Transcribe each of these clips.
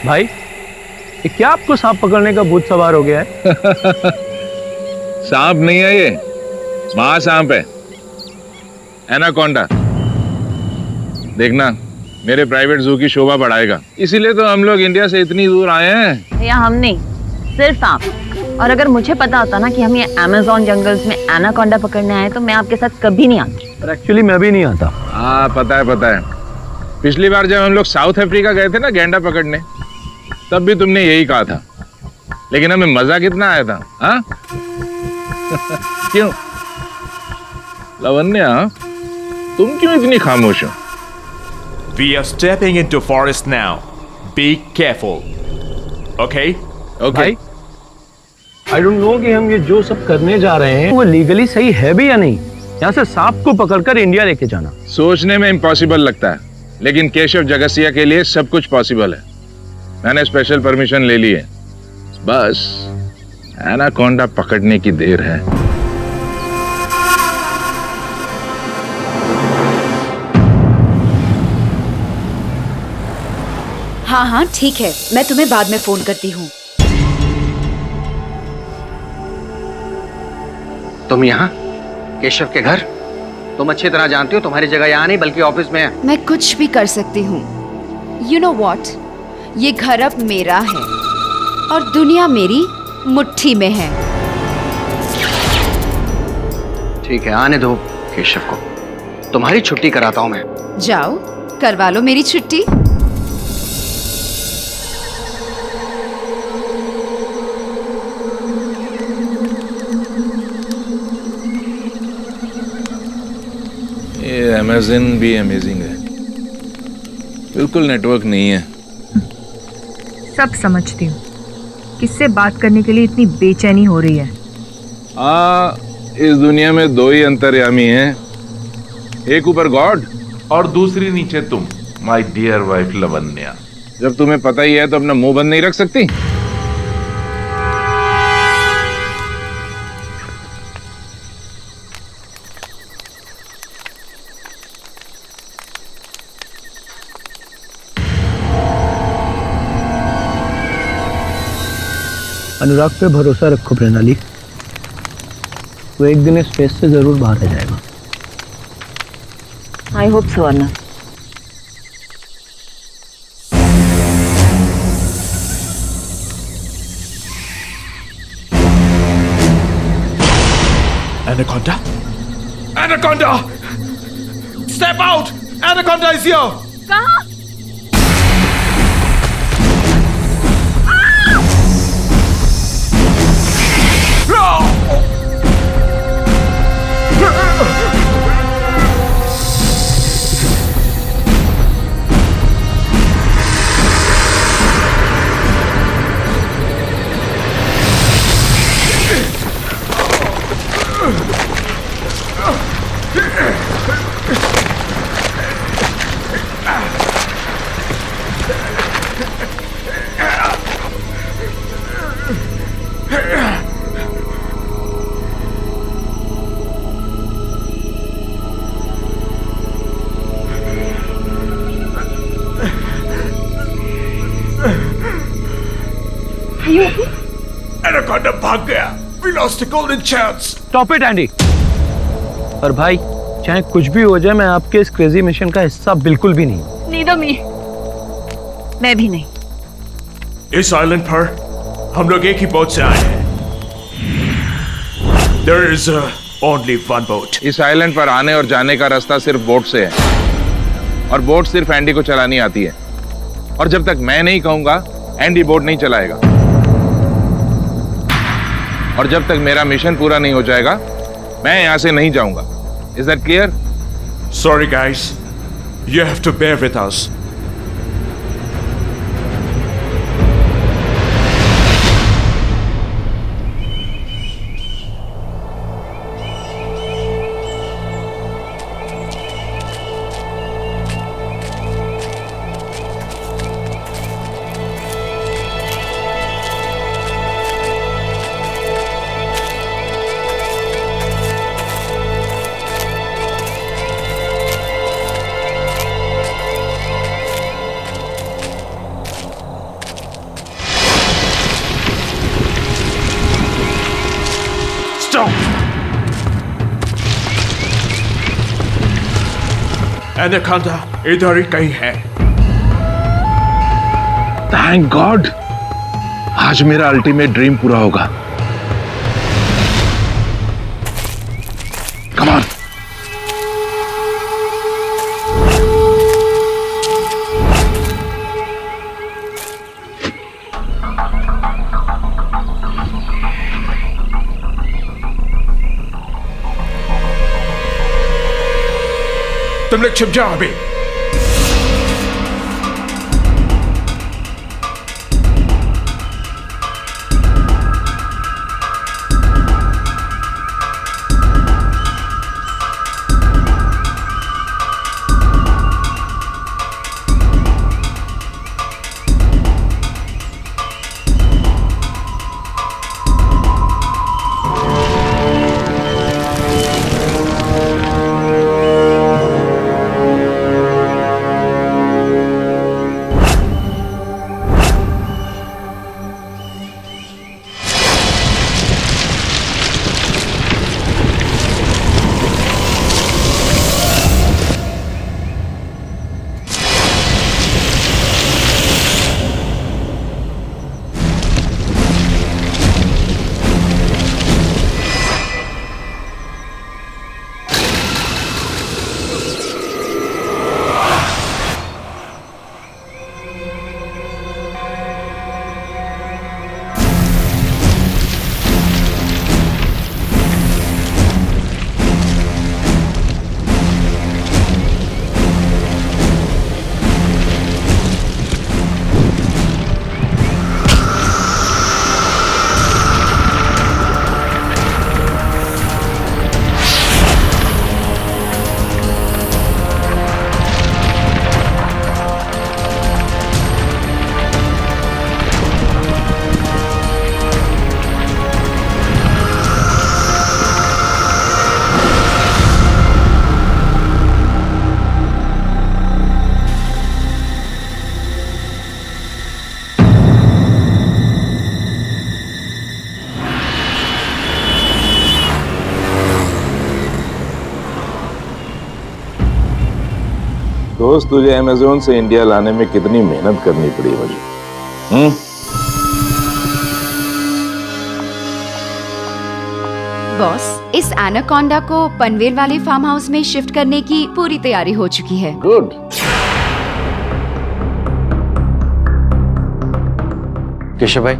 भाई ये क्या आपको सांप पकड़ने का भूत सवार हो गया है? सांप नहीं है ये, महासांप है, एनाकोंडा। देखना मेरे प्राइवेट जू की शोभा बढ़ाएगा, इसीलिए तो हम लोग इंडिया से इतनी दूर आए हैं। भैया हम नहीं, सिर्फ आप। और अगर मुझे पता होता ना कि हम ये अमेज़न जंगल्स में एनाकोंडा पकड़ने आए तो मैं आपके साथ कभी नहीं आती। पर एक्चुअली मैं भी नहीं आता। हाँ पता है। पिछली बार जब हम लोग साउथ अफ्रीका गए थे ना गैंडा पकड़ने, तब भी तुमने यही कहा था, लेकिन हमें मजा कितना आया था। हाँ क्यों लवन्या, तुम क्यों इतनी खामोश हो? We are stepping into forest now. Be careful. Okay? भाई आई डोंट नो कि हम ये जो सब करने जा रहे हैं वो लीगली सही है भी या नहीं। यहाँ से सांप को पकड़कर इंडिया लेके जाना सोचने में इम्पॉसिबल लगता है, लेकिन केशव जगसिया के लिए सब कुछ पॉसिबल है। मैंने स्पेशल परमिशन ले ली है, बस एनाकोंडा पकड़ने की देर है। हाँ ठीक है, मैं तुम्हें बाद में फोन करती हूँ। तुम यहाँ केशव के घर? तुम अच्छी तरह जानती हो तुम्हारी जगह यहाँ नहीं बल्कि ऑफिस में है। मैं कुछ भी कर सकती हूँ। यू नो वॉट, ये घर अब मेरा है और दुनिया मेरी मुट्ठी में है। ठीक है, आने दो केशव को, तुम्हारी छुट्टी कराता हूँ मैं। जाओ करवा लो मेरी छुट्टी। ये अमेज़न भी अमेजिंग है, बिल्कुल नेटवर्क नहीं है। सब समझती हूँ, किससे बात करने के लिए इतनी बेचैनी हो रही है। इस दुनिया में दो ही अंतर्यामी हैं, एक ऊपर गॉड और दूसरी नीचे तुम, माय डियर वाइफ लवन्या। जब तुम्हें पता ही है तो अपना मुंह बंद नहीं रख सकती? अनुराग पे भरोसा रखो प्रणाली, वो एक दिन इस फेस से जरूर बाहर आ जाएगा। I hope so Anna. Anaconda? Anaconda! Step out! Anaconda is here! कहाँ? Anaconda भाग गया। We lost a golden chance. Stop it Andy. और भाई चाहे कुछ भी हो जाए, मैं आपके इस क्रेजी मिशन का हिस्सा बिल्कुल भी नहीं। नीदर मी, मैं भी नहीं। इस आइलैंड पर हम लोग एक ही बोट से आए हैं। There is only one boat. इस आइलैंड पर आने और जाने का रास्ता सिर्फ बोट से है, और बोट सिर्फ एंडी को चलानी आती है। और जब तक मैं नहीं कहूंगा एंडी बोट नहीं चलाएगा, और जब तक मेरा मिशन पूरा नहीं हो जाएगा मैं यहां से नहीं जाऊंगा। Is that clear? Sorry guys, you have to bear with us. Anaconda इधर ही कहीं है। थैंक गॉड, आज मेरा अल्टीमेट ड्रीम पूरा होगा। Come on. तुम लोग छिप जाओ अभी। दोस्त, तुझे अमेज़न से इंडिया लाने में कितनी मेहनत करनी पड़ी मुझे। बॉस, इस एनाकोंडा को पनवेल वाले फार्म हाउस में शिफ्ट करने की पूरी तैयारी हो चुकी है। गुड। केशव भाई,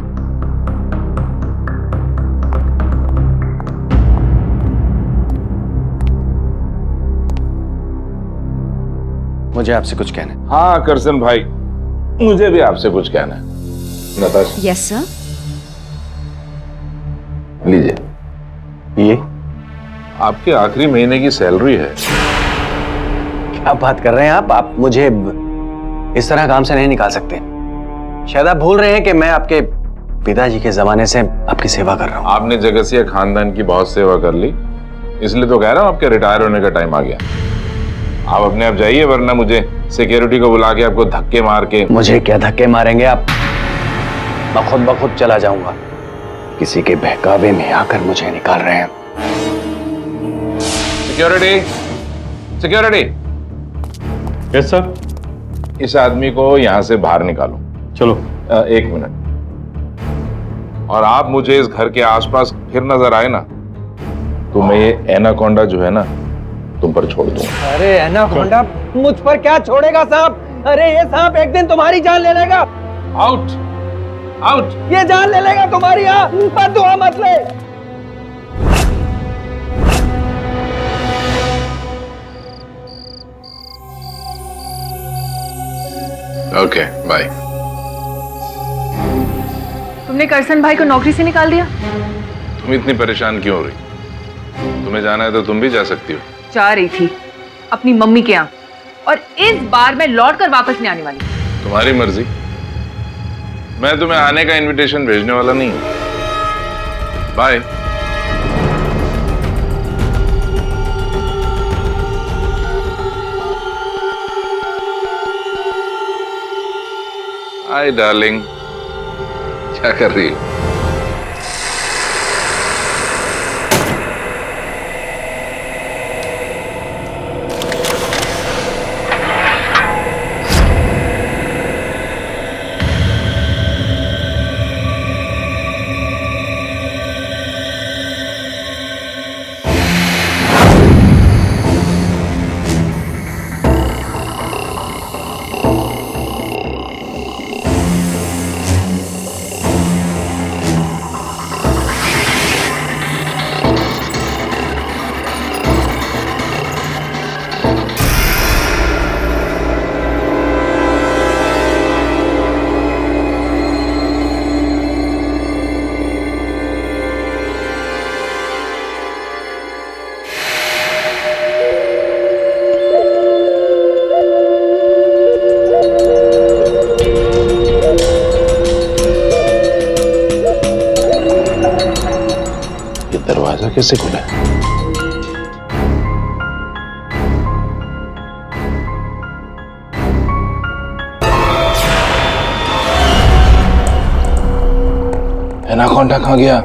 मुझे आपसे कुछ कहना है। हाँ करसन भाई, मुझे भी आपसे कुछ कहना है। Natasha, yes sir. लीजिए, ये आपके आखिरी महीने की सैलरी है। क्या बात कर रहे हैं आप मुझे इस तरह काम से नहीं निकाल सकते। शायद आप भूल रहे हैं कि मैं आपके पिताजी के जमाने से आपकी सेवा कर रहा हूँ। आपने जगसिया खानदान की बहुत सेवा कर ली, इसलिए तो कह रहा हूँ आपके रिटायर होने का टाइम आ गया। आप अपने आप जाइए, वरना मुझे सिक्योरिटी को बुला के आपको धक्के मार के। मुझे क्या धक्के मारेंगे आप? मैं खुद ब खुद चला जाऊंगा। किसी के बहकावे में आकर मुझे निकाल रहे हैं। Security, security. Yes sir. इस आदमी को यहां से बाहर निकालो। चलो। एक मिनट। और आप मुझे इस घर के आसपास फिर नजर आए ना, तो मैं ये एनाकोंडा जो है ना, तुम पर छोड़ दूंगा। अरे एनाकोंडा मुझ पर क्या छोड़ेगा सांप? अरे ये सांप एक दिन तुम्हारी जान ले लेगा। Out, out. ये जान ले लेगा तुम्हारी। बद्दुआ मत ले। Okay, bye. तुमने करसन भाई को नौकरी से निकाल दिया? तुम इतनी परेशान क्यों हो रही? तुम्हें जाना है तो तुम भी जा सकती हो। जा रही थी अपनी मम्मी के यहाँ, और इस बार मैं लौट कर वापस नहीं आने वाली। तुम्हारी मर्जी। मैं तुम्हें आने का इनविटेशन भेजने वाला नहीं हूं। बाय। हाय डार्लिंग, क्या कर रही हो? कैसे खुला है? एनाकोंडा कहाँ गया?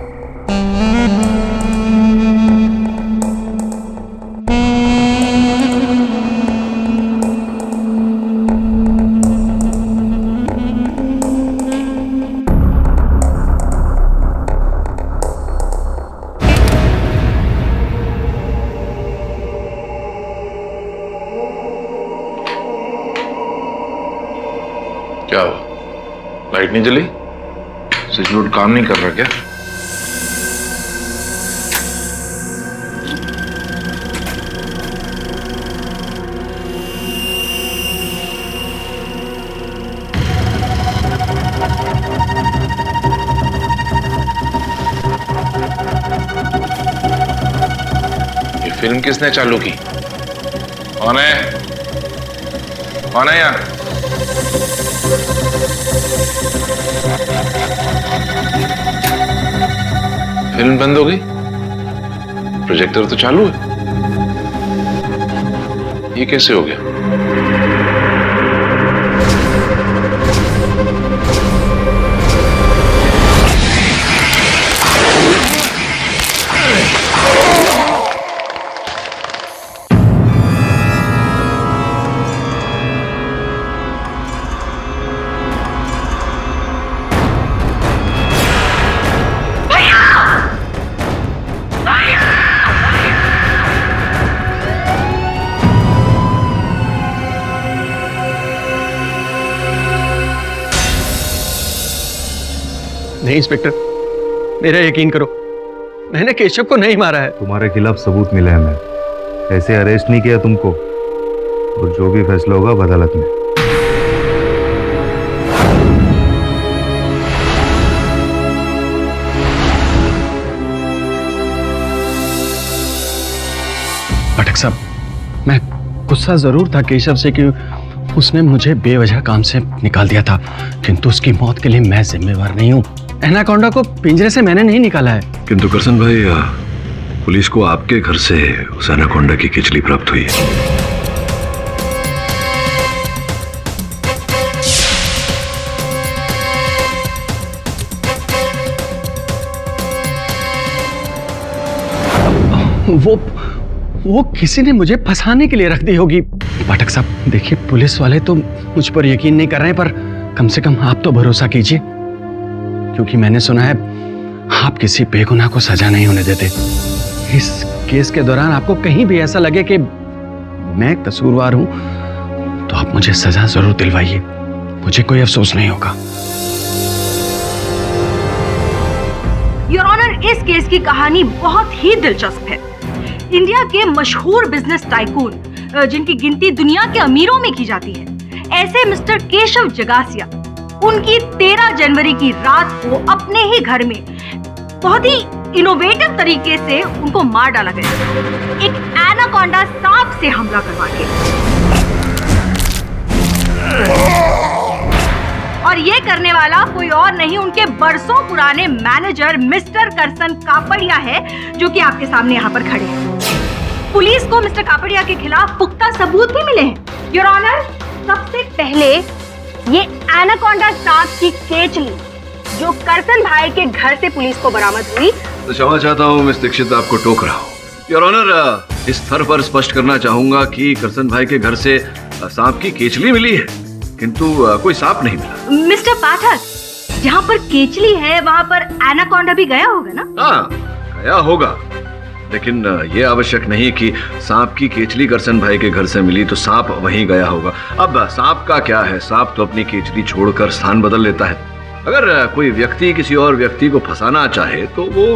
क्या हुआ? लाइट नहीं जली? स्विच बोर्ड काम नहीं कर रहा क्या? ये फिल्म किसने चालू की? कौन है? कौन है यहाँ? फिल्म बंद हो गई? प्रोजेक्टर तो चालू है। ये कैसे हो गया? नहीं इंस्पेक्टर, मेरा यकीन करो, मैंने केशव को नहीं मारा है। तुम्हारे खिलाफ सबूत मिले हमें, ऐसे अरेस्ट नहीं किया तुमको, और जो भी फैसला होगा अदालत में। पाठक साहब, मैं गुस्सा जरूर था केशव से कि उसने मुझे बेवजह काम से निकाल दिया था, किंतु उसकी मौत के लिए मैं जिम्मेवार नहीं हूँ। एनाकोंडा को पिंजरे से मैंने नहीं निकाला है। किंतु करसन भाई, पुलिस को आपके घर से उस एनाकोंडा की केचली प्राप्त हुई है। वो किसी ने मुझे फंसाने के लिए रख दी होगी। पाठक साहब देखिए, पुलिस वाले तो मुझ पर यकीन नहीं कर रहे हैं, पर कम से कम आप तो भरोसा कीजिए, क्योंकि मैंने सुना है आप किसी बेगुनाह को सजा नहीं होने देते। इस केस के दौरान आपको कहीं भी ऐसा लगे कि मैं कसूरवार हूं, तो आप मुझे सजा जरूर दिलवाइए, मुझे कोई अफसोस नहीं होगा। योर ऑनर, इस केस की कहानी बहुत ही दिलचस्प है। इंडिया के मशहूर बिजनेस टाइकून, जिनकी गिनती दुनिया के अमीरों में की जाती है, ऐसे मिस्टर केशव जगासिया, उनकी 13 जनवरी की रात को अपने ही घर में बहुत ही इनोवेटिव तरीके से उनको मार डाला गया, एक एनाकोंडा सांप से हमला करवा के। और ये करने वाला कोई और नहीं, उनके बरसों पुराने मैनेजर मिस्टर करसन कापड़िया है, जो कि आपके सामने यहाँ पर खड़े हैं। पुलिस को मिस्टर कापड़िया के खिलाफ पुख्ता सबूत भी मिले हैं। योर ऑनर, सबसे पहले ये एनाकोंडा सांप की केचली जो करसन भाई के घर से पुलिस को बरामद हुई। तो क्षमा चाहता हूँ मिस दीक्षित, आपको टोक रहा हूँ। योर ऑनर, इस स्तर पर स्पष्ट करना चाहूंगा कि करसन भाई के घर से सांप की केचली मिली है, किंतु कोई सांप नहीं मिला। मिस्टर पाठक, जहाँ पर केचली है वहाँ पर एनाकोंडा भी गया होगा ना? हाँ, गया होगा, लेकिन ये आवश्यक नहीं कि सांप की केचली करसन भाई के घर से मिली तो सांप वहीं गया होगा। अब सांप का क्या है, सांप तो अपनी केचली छोड़कर स्थान बदल लेता है। अगर कोई व्यक्ति किसी और व्यक्ति को फंसाना चाहे तो वो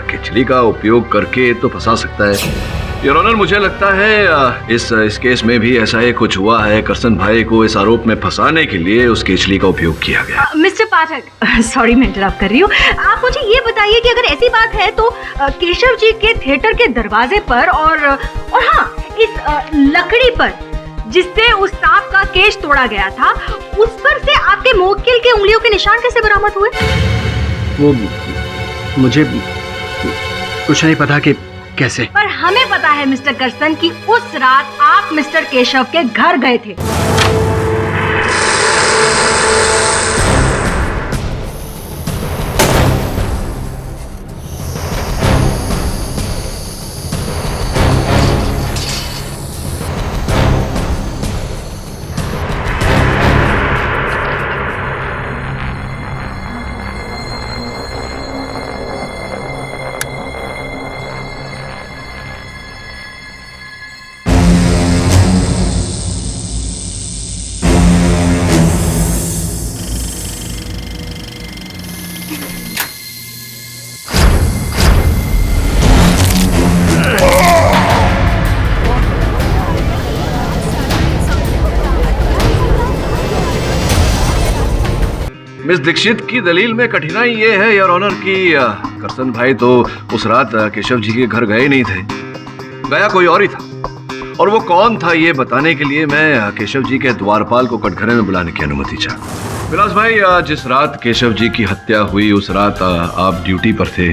केचली का उपयोग करके तो फंसा सकता है। योर ऑनर, मुझे लगता है इस केस में भी ऐसा ही कुछ हुआ है। करसन भाई को इस आरोप में फंसाने के लिए उस केचली का उपयोग किया गया। मिस्टर पाठक, सॉरी मैं इंटरप्ट कर रही हूँ, आप मुझे ये बताइए कि अगर ऐसी बात है तो केशव जी के थिएटर के दरवाजे पर और हाँ, इस लकड़ी पर जिससे उस सांप का केश तोड़ा गया था, उस पर से आपके मुवक्किल के उंगलियों के निशान कैसे बरामद हुए? वो मुझे कुछ नहीं पता कि कैसे? पर हमें पता है मिस्टर करसन कि उस रात आप मिस्टर केशव के घर गए थे। मिस दीक्षित की दलील में कठिनाई ये है योर ऑनर की करसन भाई तो उस रात केशव जी के घर गए नहीं थे, गया कोई और ही था। और वो कौन था ये बताने के लिए मैं केशव जी के द्वारपाल को कटघरे में बुलाने की अनुमति चाह। विलास भाई, जिस रात केशव जी की हत्या हुई उस रात आप ड्यूटी पर थे।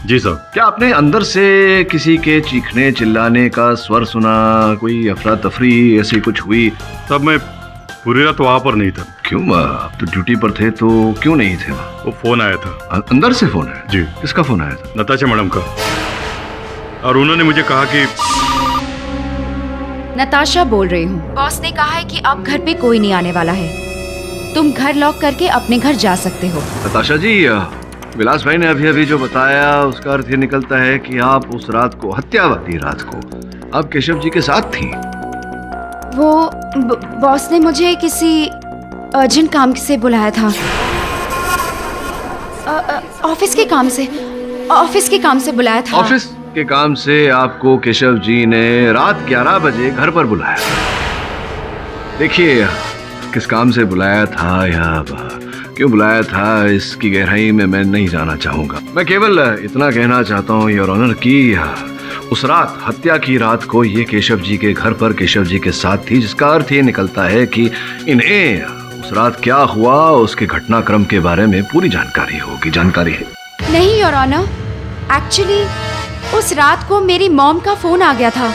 जी सर। क्या आपने अंदर से किसी के चीखने चिल्लाने का स्वर सुना? कोई अफरा तफरी ऐसी कुछ हुई? तब मैं पूरी रात वहाँ पर नहीं था। क्यों? आप तो ड्यूटी पर थे तो क्यों नहीं थे वहाँ? वो फोन आया था। अंदर से फोन आया? जी। किसका फोन आया था? नताशा मैडम का। और उन्होंने मुझे कहा कि नताशा बोल रही हूँ, बॉस ने कहा है कि अब घर पे कोई नहीं आने वाला है, तुम घर लॉक करके अपने घर जा सकते हो। नताशा जी, विलास भाई ने अभी अभी जो बताया उसका अर्थ ये निकलता है कि आप उस रात को, हत्या वाली रात को, आप केशव जी के साथ थी। वो बॉस ने मुझे किसी अर्जेंट काम से बुलाया था। ऑफिस के काम से बुलाया था। ऑफिस के काम से आपको केशव जी ने रात 11 बजे घर पर बुलाया। देखिए, किस काम से बुलाया था या क्यों बुलाया था इसकी गहराई में मैं नहीं जाना चाहूंगा। मैं केवल इतना कहना चाहता हूँ योर ऑनर की उस रात, हत्या की रात को ये केशव जी के घर पर केशव जी के साथ थी, जिसका अर्थ ये निकलता है कि इन्हें उस रात क्या हुआ उसके घटनाक्रम के बारे में पूरी जानकारी है। नहीं योर ऑनर, एक्चुअली उस रात को मेरी मॉम का फोन आ गया था।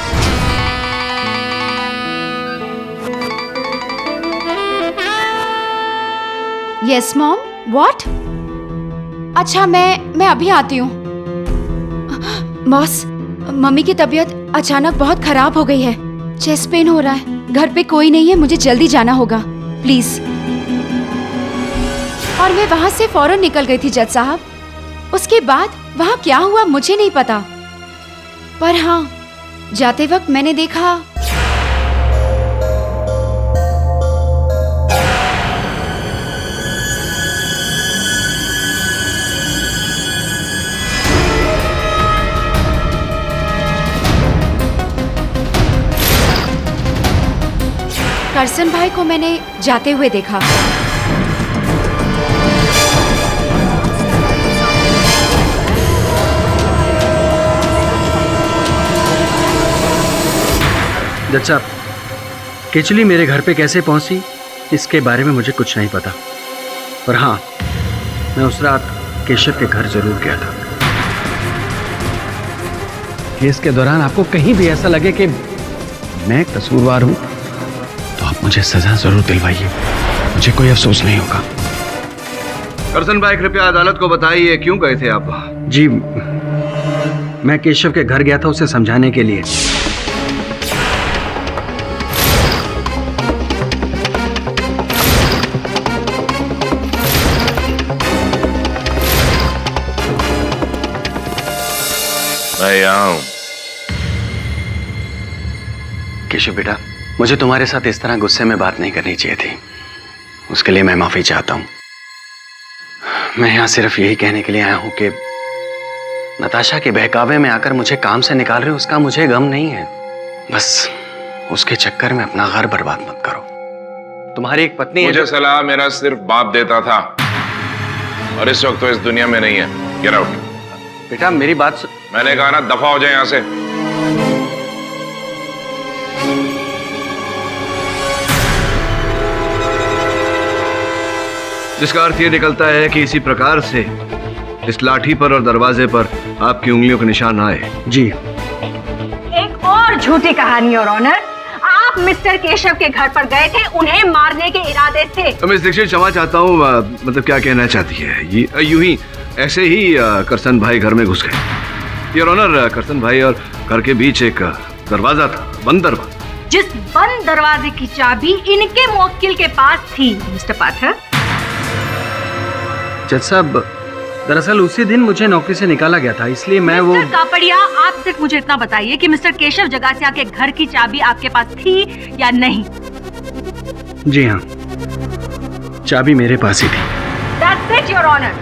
Yes mom, what? अच्छा, मैं अभी आती हूँ। बॉस, मम्मी की तबीयत अचानक बहुत खराब हो गई है, चेस्ट पेन हो रहा है, घर पे कोई नहीं है, मुझे जल्दी जाना होगा प्लीज। और मैं वहां से फौरन निकल गई थी जज साहब। उसके बाद वहां क्या हुआ मुझे नहीं पता, पर हाँ, जाते वक्त मैंने देखा करसन भाई को मैंने जाते हुए देखा। जज साहब, केचली मेरे घर पे कैसे पहुंची इसके बारे में मुझे कुछ नहीं पता, पर हाँ, मैं उस रात केशव के घर जरूर गया था। केस के दौरान आपको कहीं भी ऐसा लगे कि मैं कसूरवार हूं तो आप मुझे सजा जरूर दिलवाइए, मुझे कोई अफसोस नहीं होगा। करसन भाई, कृपया अदालत को बताइए क्यों गए थे आप? जी, मैं केशव के घर गया था उसे समझाने के लिए। मैं यहाँ हूं। केशव बेटा, मुझे तुम्हारे साथ इस तरह गुस्से में बात नहीं करनी चाहिए थी, उसके लिए मैं माफी चाहता हूं। मैं यहाँ सिर्फ यही कहने के लिए आया हूं कि नताशा के बहकावे में आकर मुझे काम से निकाल रहे हो, उसका मुझे गम नहीं है। बस उसके चक्कर में अपना घर बर्बाद मत करो। तुम्हारी एक पत्नी है। मुझे सलाह मेरा सिर्फ बाप देता था, और इस वक्त तो इस दुनिया में नहीं है। Get out. बेटा मेरी बात मैंने कहा ना, दफा हो जाए यहां से। जिसका अर्थ ये निकलता है कि इसी प्रकार से इस लाठी पर और दरवाजे पर आपकी उंगलियों के निशान आए। जी, झूठी कहानी योर ऑनर। आप मिस्टर केशव के घर पर गए थे उन्हें मारने के इरादे से। मिस दीक्षित क्षमा चाहता हूँ, मतलब क्या कहना चाहती है? ये यूं ही ऐसे ही करसन भाई घर में घुस गए योर ऑनर। करसन भाई और घर के बीच एक दरवाजा था, बंद दरवाजा। जिस बंद दरवाजे की चाबी इनके मुवक्किल के पास थी मिस्टर पाठक। जज साहब, दरअसल उसी दिन मुझे नौकरी से निकाला गया था, इसलिए मैं वो मिस्टर कापड़िया, आप सिर्फ मुझे इतना बताइए कि मिस्टर केशव जगासिया के घर की चाबी आपके पास थी या नहीं? जी हाँ, चाबी मेरे पास ही थी। That's it, your honour.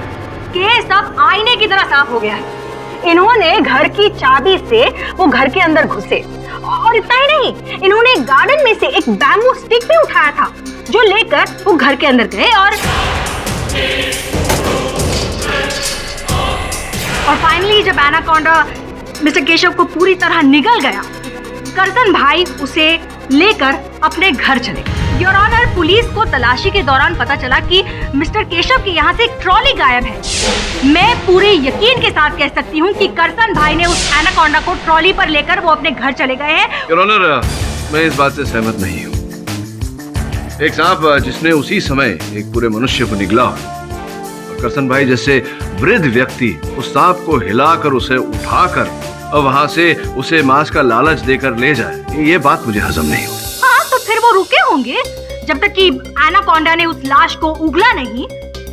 Case अब आईने की तरह साफ हो गया है। इन्होंने घर की चाबी से वो घर के अंदर घुसे, और इतना ही नहीं, इन्होंने गार्डन में से एक बैम्बू स्टिक भी उठाया था जो लेकर वो घर के अंदर गए और फाइनली जब एनाकोंडा मिस्टर केशव को पूरी तरह निगल गया, करसन भाई उसे लेकर अपने घर चले गए। योर ऑनर, पुलिस को तलाशी के दौरान पता चला कि मिस्टर केशव के यहाँ से एक ट्रॉली गायब है। मैं पूरे यकीन के साथ कह सकती हूँ कि करसन भाई ने उस एनाकोंडा को ट्रॉली पर लेकर वो अपने घर चले गए हैं। योर ऑनर, मैं इस बात से सहमत नहीं हूँ। एक सांप जिसने उसी समय एक पूरे मनुष्य को निगला हो, करसन भाई जैसे वृद्ध व्यक्ति उस सांप को हिलाकर उसे उठाकर और वहां से उसे मांस का लालच देकर ले जाए, ये बात मुझे हजम नहीं हुई। हाँ, तो फिर वो रुके होंगे जब तक कि एनाकोंडा ने उस लाश को उगला नहीं,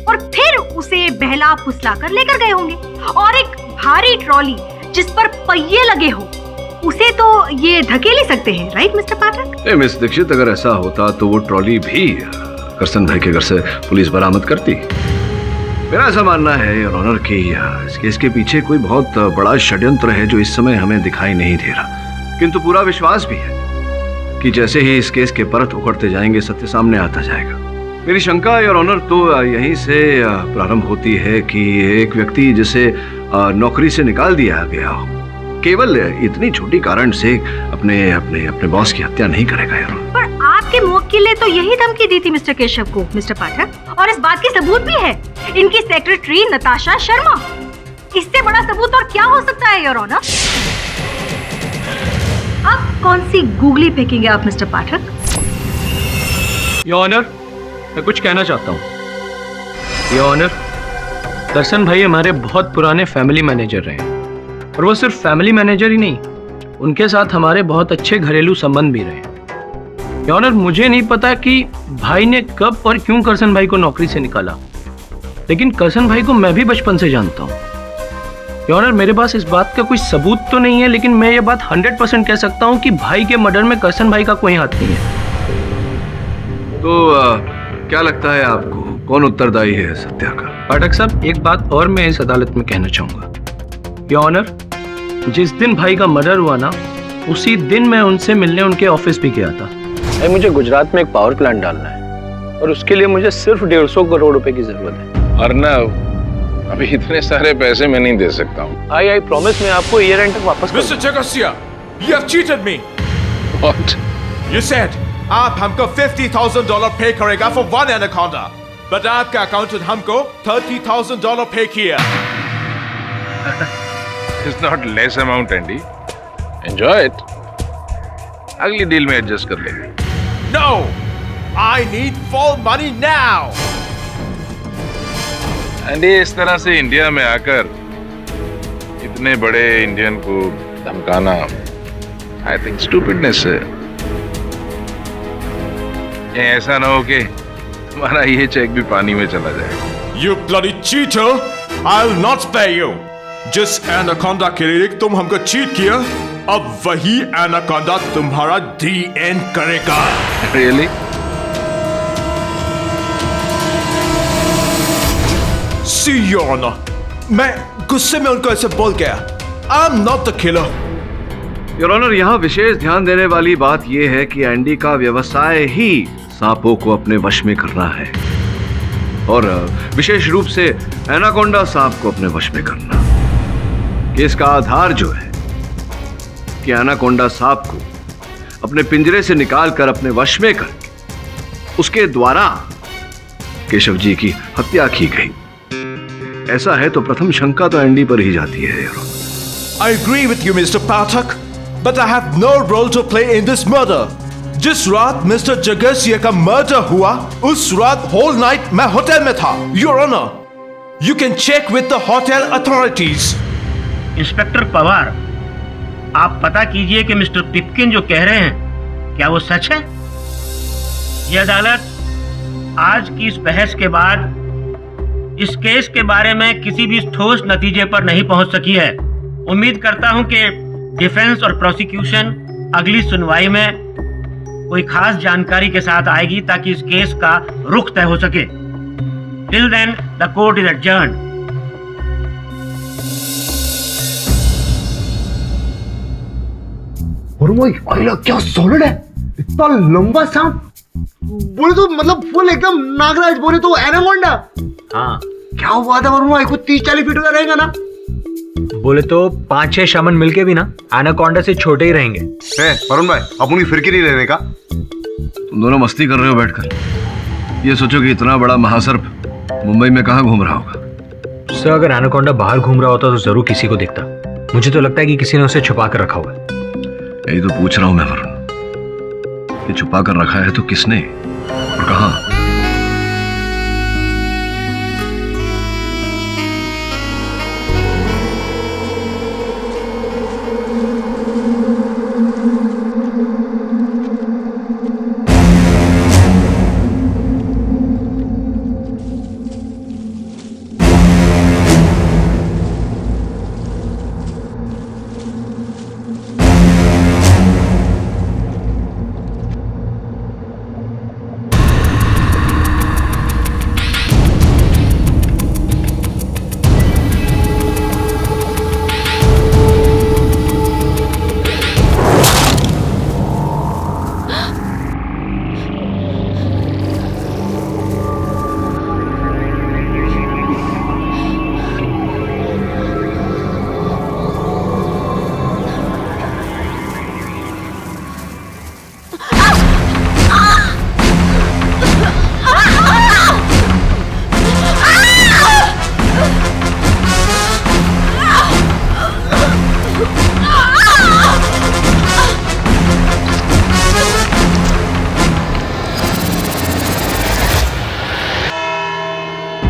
और फिर उसे बहला फुसला कर लेकर गए होंगे। और एक भारी ट्रॉली जिस पर पहिए लगे हो, उसे तो ये धकेल ही सकते हैं, राइट मिस्टर पाठक? मिस दीक्षित, अगर ऐसा होता तो वो ट्रॉली भी करसन भाई के घर से पुलिस बरामद करती। मेरा ऐसा मानना है योर ऑनर कि इस केस के पीछे कोई बहुत बड़ा षड्यंत्र है जो इस समय हमें दिखाई नहीं दे रहा, किंतु पूरा विश्वास भी है कि जैसे ही इस केस के परत उखड़ते जाएंगे सत्य सामने आता जाएगा। मेरी शंका योर ऑनर तो यहीं से प्रारंभ होती है कि एक व्यक्ति जिसे नौकरी से निकाल दिया गया हो, केवल इतनी छोटी कारण से अपने अपने अपने बॉस की हत्या नहीं करेगा यार। पर आपके मुवक्किल ने तो यही धमकी दी थी मिस्टर केशव को मिस्टर पाठक, और इस बात की सबूत भी है, इनकी सेक्रेटरी नताशा शर्मा। इससे बड़ा सबूत और क्या हो सकता है योर ऑनर? अब कौन सी गूगली फेंकेंगे आप मिस्टर पाठक? योर ऑनर, मैं कुछ कहना चाहता हूँ। योर ऑनर, दर्शन भाई हमारे बहुत पुराने फैमिली मैनेजर रहे हैं, और वो सिर्फ फैमिली मैनेजर ही नहीं, उनके साथ हमारे बहुत अच्छे घरेलू संबंध भी रहे। योर ऑनर, मुझे नहीं पता कि भाई ने कब और क्यों करसन भाई को नौकरी से निकाला, लेकिन करसन भाई को मैं भी बचपन से जानता हूँ। योर ऑनर, मेरे पास इस बात का कोई सबूत तो नहीं है, लेकिन मैं ये बात 100% कह सकता हूँ कि भाई के मर्डर में करसन भाई का कोई हाथ नहीं है। तो क्या लगता है आपको, कौन उत्तरदायी है इस हत्या का? पाठक साहब, एक बात और मैं इस अदालत में कहना चाहूंगा। योर ऑनर, जिस दिन भाई का मर्डर हुआ ना, उसी दिन मैं उनसे मिलने उनके ऑफिस भी गया था। मुझे गुजरात में एक पावर प्लांट डालना है, और उसके लिए मुझे सिर्फ 150 करोड़ रुपए की जरूरत है। अर्नव, अभी इतने सारे पैसे मैं नहीं दे सकता हूँ। आई प्रॉमिस, मैं आपको ईयर एंड तक वापस Mr. Jagasia, you have cheated me. What? You said आप हमको $50,000 पे करेगा for one anaconda, but आपका अकाउंटेंट हमको $30,000 पे किया। It's not less amount, Andy. Enjoy it. अगली डील में एडजस्ट कर लेंगे। No, I need full money now. Andy, इस तरह से इंडिया में आकर इतने बड़े इंडियन को धमकाना, आई थिंक स्टूपिडनेस है। ऐसा ना हो कि तुम्हारा ये चेक भी पानी में चला जाए। You bloody cheater! I'll not spare you. जिस एनाकोंडा के लिए तुम हमको चीट किया, अब वही एनाकोंडा तुम्हारा दी एंड करेगा। Really? See your honor, मैं गुस्से में उनको ऐसे बोल गया। I'm not the killer. Your honour, यहाँ विशेष ध्यान देने वाली बात यह है कि एंडी का व्यवसाय ही सांपों को अपने वश में करना है, और विशेष रूप से एनाकोंडा सांप को अपने वश में करना। केस का आधार जो है कि एनाकोंडा सांप को अपने पिंजरे से निकालकर अपने वश में करके उसके द्वारा केशव जी की हत्या की गई, ऐसा है तो प्रथम शंका तो एंडी पर ही जाती है। I agree with you, Mr. Pathak. but I have no role to play in this murder. जिस रात मिस्टर जगसिया का मर्डर हुआ, उस रात होल नाइट मैं होटल में था. Your Honor, you can check with the hotel authorities. Inspector Pawar, आप पता कीजिए कि मिस्टर पिपकिन जो कह रहे हैं क्या वो सच है? ये अदालत आज की इस बहस के बाद इस केस के बारे में किसी भी ठोस नतीजे पर नहीं पहुंच सकी है. उम्मीद करता हूं कि डिफेंस और प्रोसिक्यूशन अगली सुनवाई में कोई खास जानकारी के साथ आएगी ताकि इस केस का रुख तय हो सके. Till then the court is adjourned. और वो आइला क्या सॉलिड है, इतना लंबा सांप. बोले तो मतलब फुल एकदम नागराज, बोले तो एनाकोंडा. हाँ, क्या हुआ था वरुण भाई को? 30-40 फीट का रहेगा ना? बोले तो 5-6 शामन मिलके भी ना एनाकोंडा से छोटे ही रहेंगे. वरुण भाई अपनी फिरकी नहीं लेने का. तुम दोनों मस्ती कर रहे हो बैठकर. ये सोचो कि इतना बड़ा महासर्प मुंबई में कहाँ घूम रहा होगा. सर, अगर एनाकोंडा बाहर घूम रहा होता तो जरूर किसी को दिखता. मुझे तो लगता है कि किसी ने उसे छुपा कर रखा हुआ है. यही तो पूछ रहा हूं मैं वरुण, ये छुपा कर रखा है तो किसने और कहां?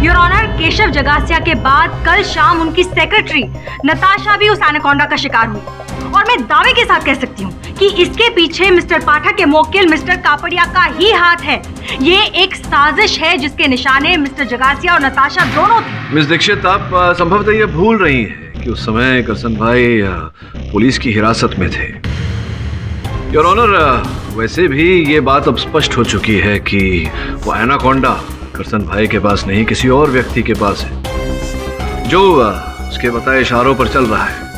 योर ऑनर, केशव जगासिया के बाद कल शाम उनकी सेक्रेटरी नताशा भी उस एनाकोंडा का शिकार हुई. और मैं दावे के साथ कह सकती हूँ कि इसके पीछे मिस्टर पाठक के मोक्किल मिस्टर कापड़िया का ही हाथ है. ये एक साजिश है जिसके निशाने मिस्टर जगासिया और नताशा दोनों थे. मिस दीक्षित, आप संभवतः ये भूल रही हैं कि उस समय करसन भाई पुलिस की हिरासत में थे. योर ऑनर, वैसे भी ये बात अब स्पष्ट हो चुकी है कि वो एनाकोंडा करसन भाई के पास नहीं, किसी और व्यक्ति के पास है जो उसके बताए इशारों पर चल रहा है.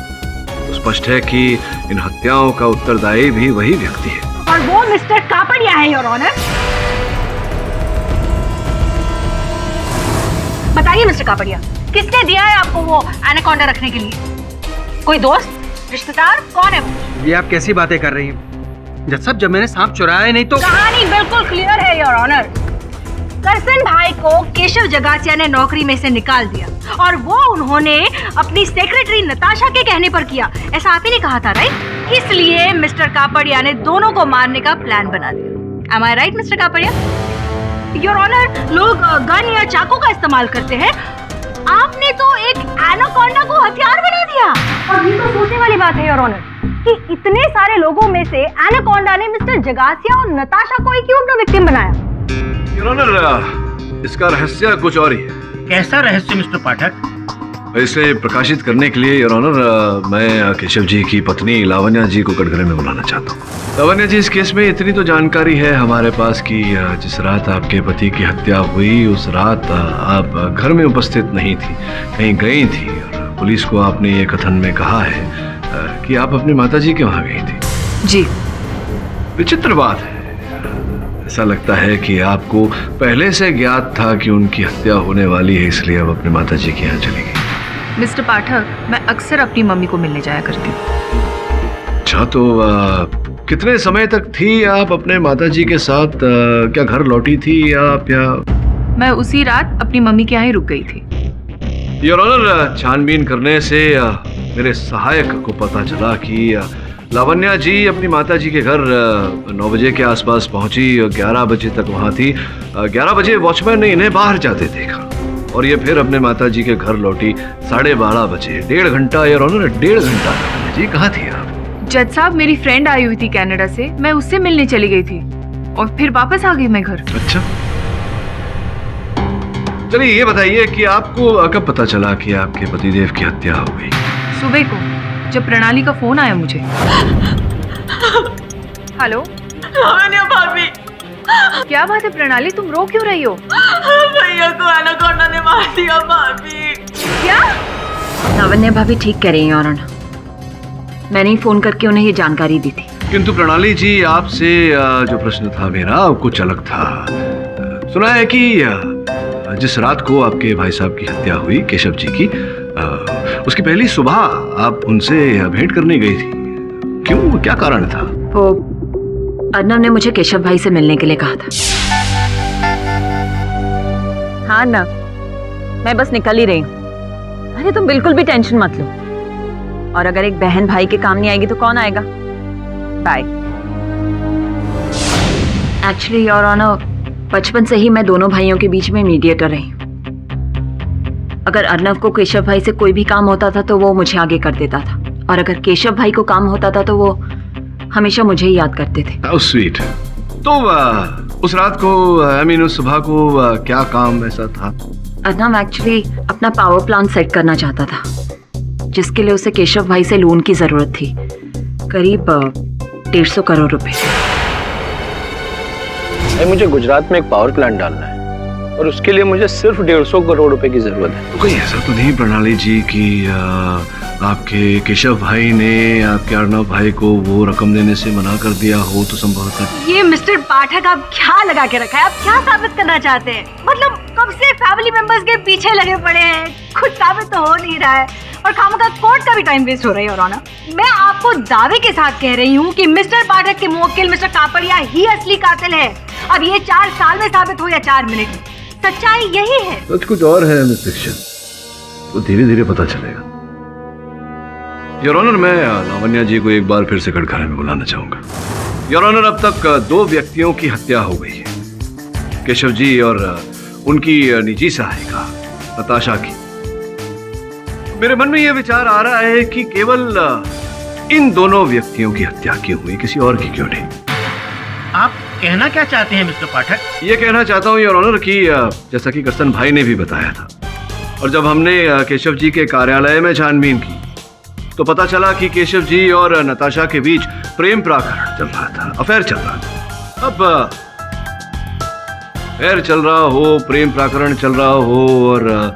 तो स्पष्ट है कि इन हत्याओं का उत्तरदायी भी वही व्यक्ति है. और वो मिस्टर कापड़िया है योर ऑनर. बताइए मिस्टर कापड़िया, किसने दिया है आपको वो एनाकोंडा रखने के लिए? कोई दोस्त, रिश्तेदार, कौन है वो? ये आप कैसी बातें कर रही हैं? जब मैंने सांप चुराया नहीं तो. कहानी बिल्कुल क्लियर है योर ऑनर. करसन भाई को केशव जगासिया ने नौकरी में से निकाल दिया और वो उन्होंने अपनी सेक्रेटरी नताशा के कहने पर किया. ऐसा आप ही ने कहा था, राइट? इसलिए मिस्टर कापड़िया ने दोनों को मारने का प्लान बना दिया. Am I right, mister Kapadia? Your honour, लोग गन या चाकू का इस्तेमाल करते हैं, आपने तो एक एनाकोंडा को हथियार बना दिया. और ये तो सोचने वाली बात है योर ऑनर कि इतने सारे लोगों में से एनाकोंडा ने मिस्टर जगासिया और नताशा को ही क्यों अपना विक्टिम बनाया? योर ऑनर, इसका रहस्य कुछ और ही है. कैसा रहस्य मिस्टर पाठक? इसे प्रकाशित करने के लिए योर ऑनर मैं केशव जी की पत्नी लावण्या जी को कटघरे में बुलाना चाहता हूँ. लावण्या जी, इस केस में इतनी तो जानकारी है हमारे पास कि जिस रात आपके पति की हत्या हुई उस रात आप घर में उपस्थित नहीं थी, कहीं गई थी. और पुलिस को आपने ये कथन में कहा है कि आप अपनी माताजी के वहाँ गई थी. जी. विचित्र बात है. ऐसा लगता है कि आपको पहले से ज्ञात था कि उनकी हत्या होने वाली है, इसलिए अब अपने माताजी के यहाँ चली गई. मिस्टर पाठक, मैं अक्सर अपनी मम्मी को मिलने जाया करती हूँ. अच्छा, तो कितने समय तक थी आप अपने माताजी के साथ? क्या घर लौटी थी आप या? मैं उसी रात अपनी मम्मी के यहाँ ही रुक गई थी. योर ऑनर, छानबीन करने से मेरे सहायक को पता चला कि लावण्या जी अपनी माता जी के घर 9 बजे के आसपास पहुंची और 11 बजे तक वहां थी। 11 बजे वॉचमैन ने इन्हें बाहर जाते देखा और ये फिर अपने माता जी के घर लौटी 12:30 बजे। 1.5 घंटा या ऑनर 1.5 घंटा। लावण्या जी कहाँ थी आप? जज साहब, मेरी फ्रेंड आई हुई थी कनाडा से, मैं उससे मिलने चली गई थी और फिर वापस आ गई मैं घर। अच्छा, चलिए ये बताइए कि आपको कब पता चला कि आपके पतिदेव की हत्या हो गई? सुबह को, जब प्रणाली का फोन आया मुझे। हेलो भाभी, क्या बात है प्रणाली, तुम रो क्यों रही हो? भैया को एनाकोंडा ने मार दिया भाभी। क्या? लावण्या भाभी ठीक कह रही हैं और मैंने ही फोन करके उन्हें ये जानकारी दी थी। किंतु प्रणाली जी, आपसे जो प्रश्न था मेरा कुछ अलग था। सुना है कि जिस रात को आपके भाई साहब की हत्या हुई केशव जी की, उसकी पहली सुबह आप उनसे भेंट करने गई थी। क्यों, क्या कारण था? वो अर्नव ने मुझे केशव भाई से मिलने के लिए कहा था। हाँ ना, मैं बस निकल ही रही हूँ। अरे तुम बिल्कुल भी टेंशन मत लो, और अगर एक बहन भाई के काम नहीं आएगी तो कौन आएगा? बाय। एक्चुअली योर ऑनर, बचपन से ही मैं दोनों भाइयों के बीच में मीडिएटर रही। अगर अर्नव को केशव भाई से कोई भी काम होता था तो वो मुझे आगे कर देता था, और अगर केशव भाई को काम होता था तो वो हमेशा मुझे ही याद करते थे। How sweet। तो उस रात को उस सुबह को क्या काम ऐसा था? अर्नव एक्चुअली अपना पावर प्लांट सेट करना चाहता था, जिसके लिए उसे केशव भाई से लोन की जरूरत थी, करीब 150 करोड़ रुपए। मुझे गुजरात में एक पावर प्लांट डालना है और उसके लिए मुझे सिर्फ 150 करोड़ रुपए की जरूरत है। तो कहीं ऐसा तो नहीं प्रणाली जी कि आपके केशव भाई ने आपके अर्नव भाई को वो रकम देने से मना कर दिया हो? तो संभवतः ये मिस्टर पाठक आप क्या लगा के रखा है? आप क्या साबित करना चाहते हैं? मतलब कब से फैमिली मेंबर्स के पीछे लगे पड़े हैं, कुछ साबित तो हो नहीं रहा है और खामखा कोर्ट का भी टाइम वेस्ट हो रही है। और मैं आपको दावे के साथ कह रही हूँ कि मिस्टर पाठक के मुवक्किल मिस्टर कापड़िया ही असली कातिल है। अब ये 4 साल में साबित हो या 4 मिनट में, सच्चाई यही है। सच कुछ और है मिस दीक्षित, तो धीरे धीरे पता चलेगा। योर ऑनर, मैं लावण्या जी को एक बार फिर से कटघरे में बुलाना चाहूंगा। योर ऑनर, अब तक 2 व्यक्तियों की हत्या हो गई है, केशव जी और उनकी निजी सहायिका नताशा की। मेरे मन में यह विचार आ रहा है कि केवल इन दोनों व्यक्तियों की हत्या क्यों हुई, किसी और की क्यों नहीं? आप कहना क्या चाहते हैं मिस्टर पाठक? ये कहना चाहता हूँ योर ऑनर कि जैसा कि करसन भाई ने भी बताया था, और जब हमने केशव जी के कार्यालय में छानबीन की तो पता चला कि केशव जी और नताशा के बीच प्रेम प्रकरण चल रहा था, अफेयर चल रहा था। अब अफेयर चल रहा हो, प्रेम प्रकरण चल रहा हो और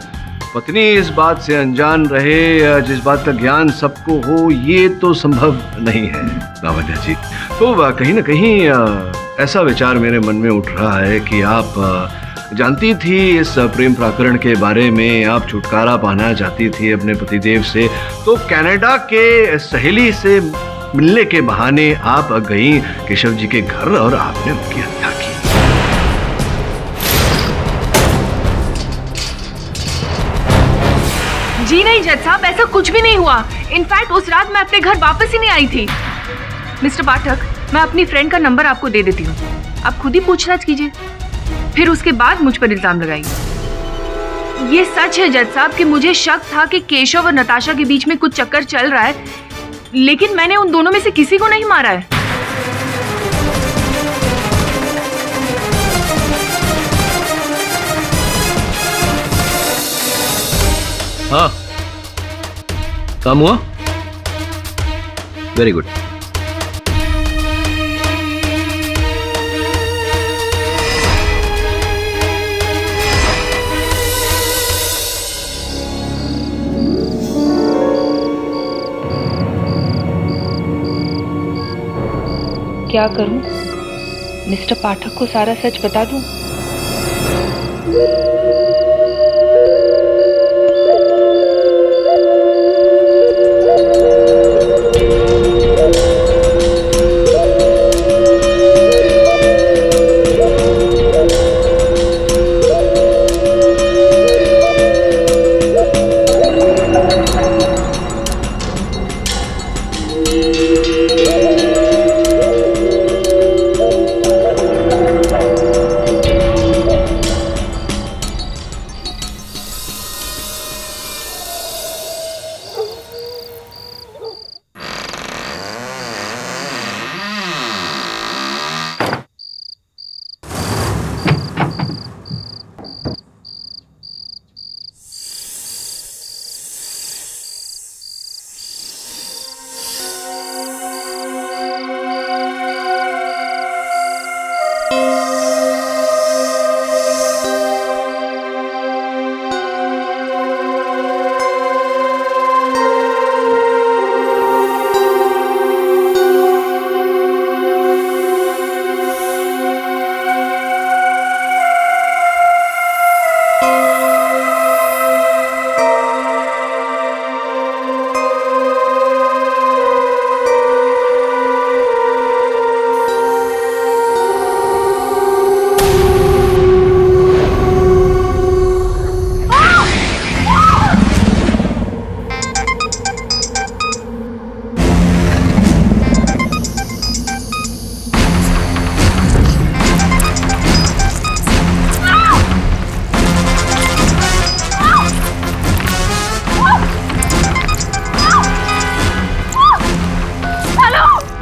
पत्नी इस बात से अनजान रहे, जिस बात का ज्ञान सबको हो, ये तो संभव नहीं है लावण्या जी। तो कहीं ना कहीं ऐसा विचार मेरे मन में उठ रहा है कि आप जानती थी इस प्रेम प्रकरण के बारे में, आप छुटकारा पाना चाहती थी अपने पतिदेव से, तो कनाडा के सहेली से मिलने के बहाने आप गई केशव जी के घर और आपने उनकी हत्या की। जी नहीं जज साहब, ऐसा कुछ भी नहीं हुआ। इनफैक्ट उस रात मैं अपने घर वापस ही नहीं आई थी। मिस्टर पाठक, मैं अपनी फ्रेंड का नंबर आपको दे देती हूँ, आप खुद ही पूछताछ कीजिए, फिर उसके बाद मुझ पर इल्जाम लगाइए। ये सच है जज साहब कि मुझे शक था कि केशव और नताशा के बीच में कुछ चक्कर चल रहा है, लेकिन मैंने उन दोनों में से किसी को नहीं मारा है। हाँ, काम हुआ? Very good. क्या करूं? मिस्टर पाठक को सारा सच बता दूं?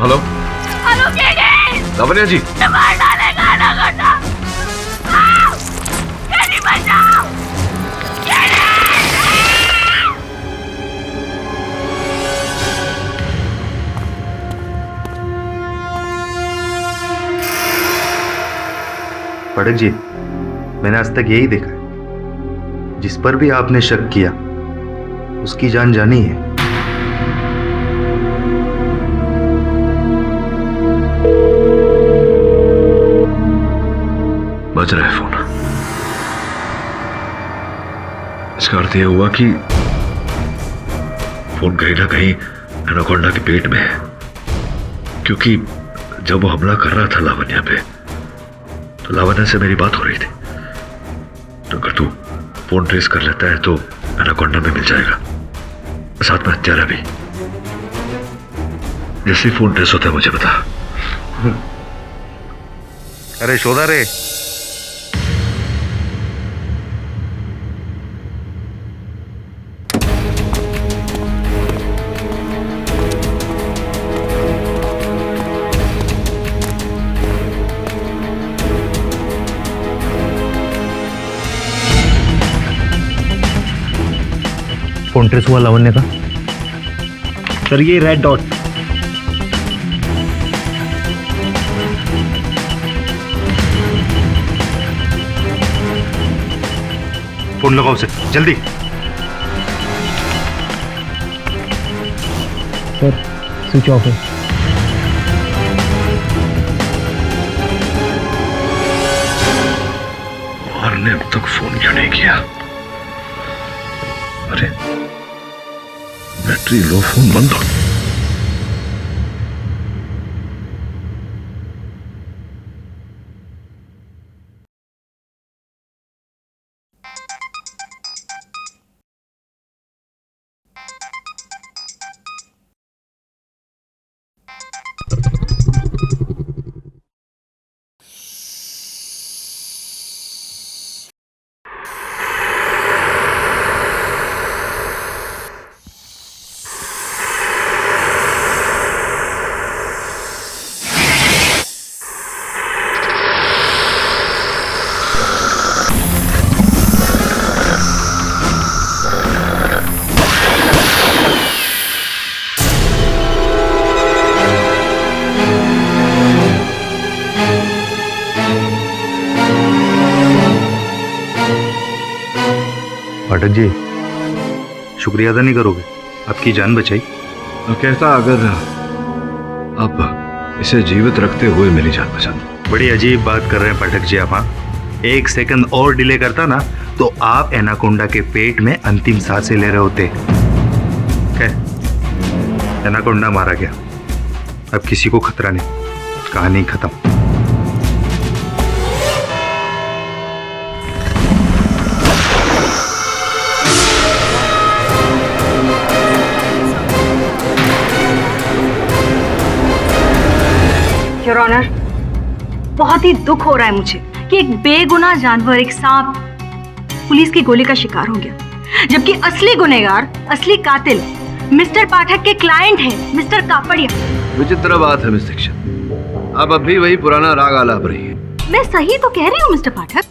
हेलो हेलो केडी, लावण्या जी, मार डालेगा एनाकोंडा। केडी बचाओ, पाठक जी, मैंने आज तक यही देखा है, जिस पर भी आपने शक किया उसकी जान जानी है। बज रहा है फोन। इसका अर्थ यह हुआ कि फोन कहीं ना कहीं एनाकोंडा के पेट में है, क्योंकि जब वो हमला कर रहा था लावण्या पे तो लावण्या से मेरी बात हो रही थी। तो अगर तू फोन ट्रेस कर लेता है तो एनाकोंडा में मिल जाएगा, साथ में हत्यारा भी। जैसे फोन ट्रेस होता है मुझे बता। अरे शोधा रे, फोन ट्रेस हुआ लावण्य का? सर ये रेड डॉट। फोन लगाओ उसे जल्दी। सर स्विच ऑफ है। और ने अब तक फोन क्यों नहीं किया? अरे बैटरी लो, फोन बंद हो। पाठक जी, शुक्रिया अदा नहीं करोगे? आपकी जान बचाई। कहता अगर आप इसे जीवित रखते हुए मेरी जान बचा दो। बड़ी अजीब बात कर रहे हैं पाठक जी आप। हाँ, एक सेकंड और डिले करता ना तो आप एनाकोंडा के पेट में अंतिम सांसें ले रहे होते। क्या एनाकोंडा मारा गया, अब किसी को खतरा नहीं, कहानी खत्म। योर ऑनर, बहुत ही दुख हो रहा है मुझे कि एक बेगुनाह जानवर, एक सांप, पुलिस की गोली का शिकार हो गया, जबकि असली गुनहगार, असली कातिल मिस्टर पाठक के क्लाइंट हैं, मिस्टर कापड़िया। विचित्र बात है मिस दीक्षित, आप अब भी वही पुराना राग आलाप रही है। मैं सही तो कह रही हूँ मिस्टर पाठक।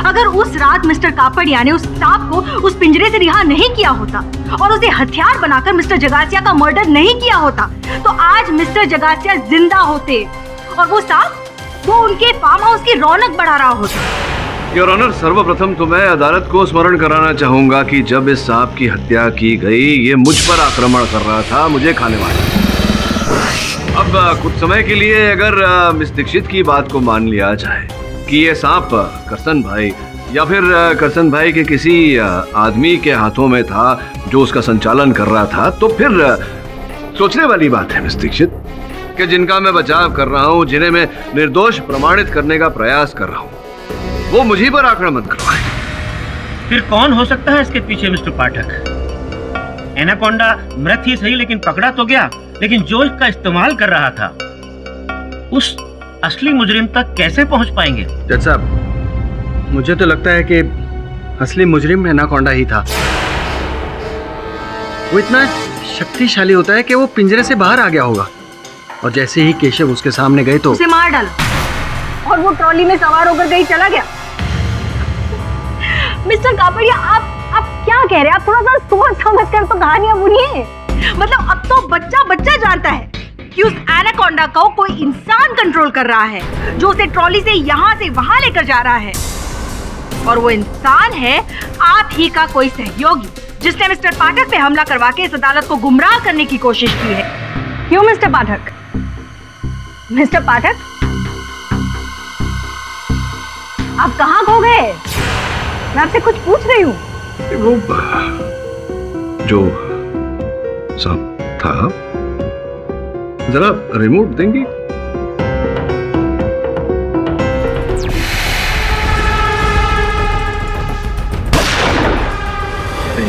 अगर उस रात मिस्टर कापड़िया ने उस सांप को उस पिंजरे से रिहा नहीं किया होता और उसे हथियार बनाकर मिस्टर जगासिया का मर्डर नहीं किया होता तो आज मिस्टर जगासिया जिंदा होते और वो सांप वो उनके फार्म हाउस की रौनक बढ़ा रहा होता। योर ऑनर, सर्वप्रथम तो मैं अदालत को स्मरण कराना चाहूंगा कि जब इस सांप की हत्या की गई ये मुझ पर आक्रमण कर रहा था, मुझे खाने वाला। अब कुछ समय के लिए अगर मिस दीक्षित की बात को मान लिया जाए कि ये सांप करसन भाई या फिर करसन भाई के किसी आदमी के हाथों में था जो उसका संचालन कर रहा था, तो फिर सोचने वाली बात है मिस दीक्षित कि जिनका मैं बचाव कर रहा हूं, जिन्हें मैं निर्दोष प्रमाणित करने का प्रयास कर रहा हूं, वो मुझी पर आक्रमण करवाए। फिर कौन हो सकता है इसके पीछे मिस्टर पाठक? एनाकोंडा मृत ही सही लेकिन पकड़ा तो गया, लेकिन जो इसका इस्तेमाल कर रहा था उस असली मुजरिम तक कैसे पहुंच पाएंगे? जज साहब, मुझे तो लगता है कि असली मुजरिम एनाकोंडा ही था। वो इतना शक्तिशाली होता है कि वो पिंजरे से बाहर आ गया होगा और जैसे ही केशव उसके सामने गए तो उसे मार डाला और वो ट्रॉली में सवार होकर कहीं चला गया। मिस्टर कापड़िया, आप क्या कह रहे हैं? आप थोड़ा सा सोच समझ कर तो कहानियां बुनिए। मतलब अब तो बच्चा बच्चा जानता है कि उस एनाकोंडा को कोई इंसान कंट्रोल कर रहा है, जो उसे ट्रॉली से यहाँ से वहां लेकर जा रहा है। और वो इंसान है आप ही का कोई सहयोगी, जिसने मिस्टर पाठक पे हमला करवा के इस अदालत को गुमराह करने की कोशिश की है। क्यों मिस्टर पाठक? मिस्टर पाठक, आप कहाँ खो गए? मैं आपसे कुछ पूछ रही हूँ। वो जो सब था, जरा रिमोट देंगी?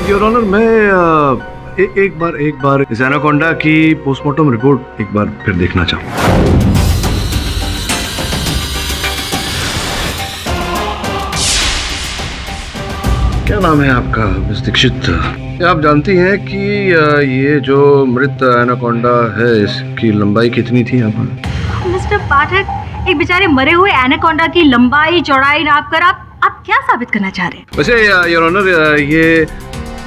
योर ऑनर, मैं एक बार इस एनाकोंडा की पोस्टमार्टम रिपोर्ट एक बार फिर देखना चाहूँ। क्या नाम है आपका मिस दीक्षित? आप जानती हैं कि ये जो मृत एनाकोंडा है, इसकी लंबाई कितनी थी? यहाँ पर मिस्टर पाठक, एक बेचारे मरे हुए एनाकोंडा की लंबाई चौड़ाई नाप कर आप क्या साबित करना चाह रहे हैं? वैसे योर ऑनर, ये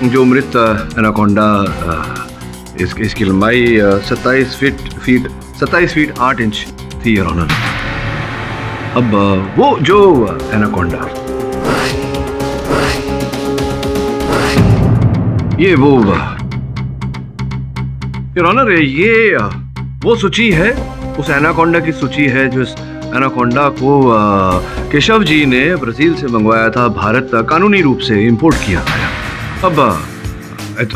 जो मृत एनाकोंडा, इसकी लंबाई 27 फीट 8 इंच थी योर ऑनर। अब वो जो एनाकोंडा, ये वो योर ऑनर, ये वो सूची है, उस एनाकोंडा की सूची है जो इस एनाकोंडा को केशव जी ने ब्राजील से मंगवाया था, भारत कानूनी रूप से इंपोर्ट किया था। अब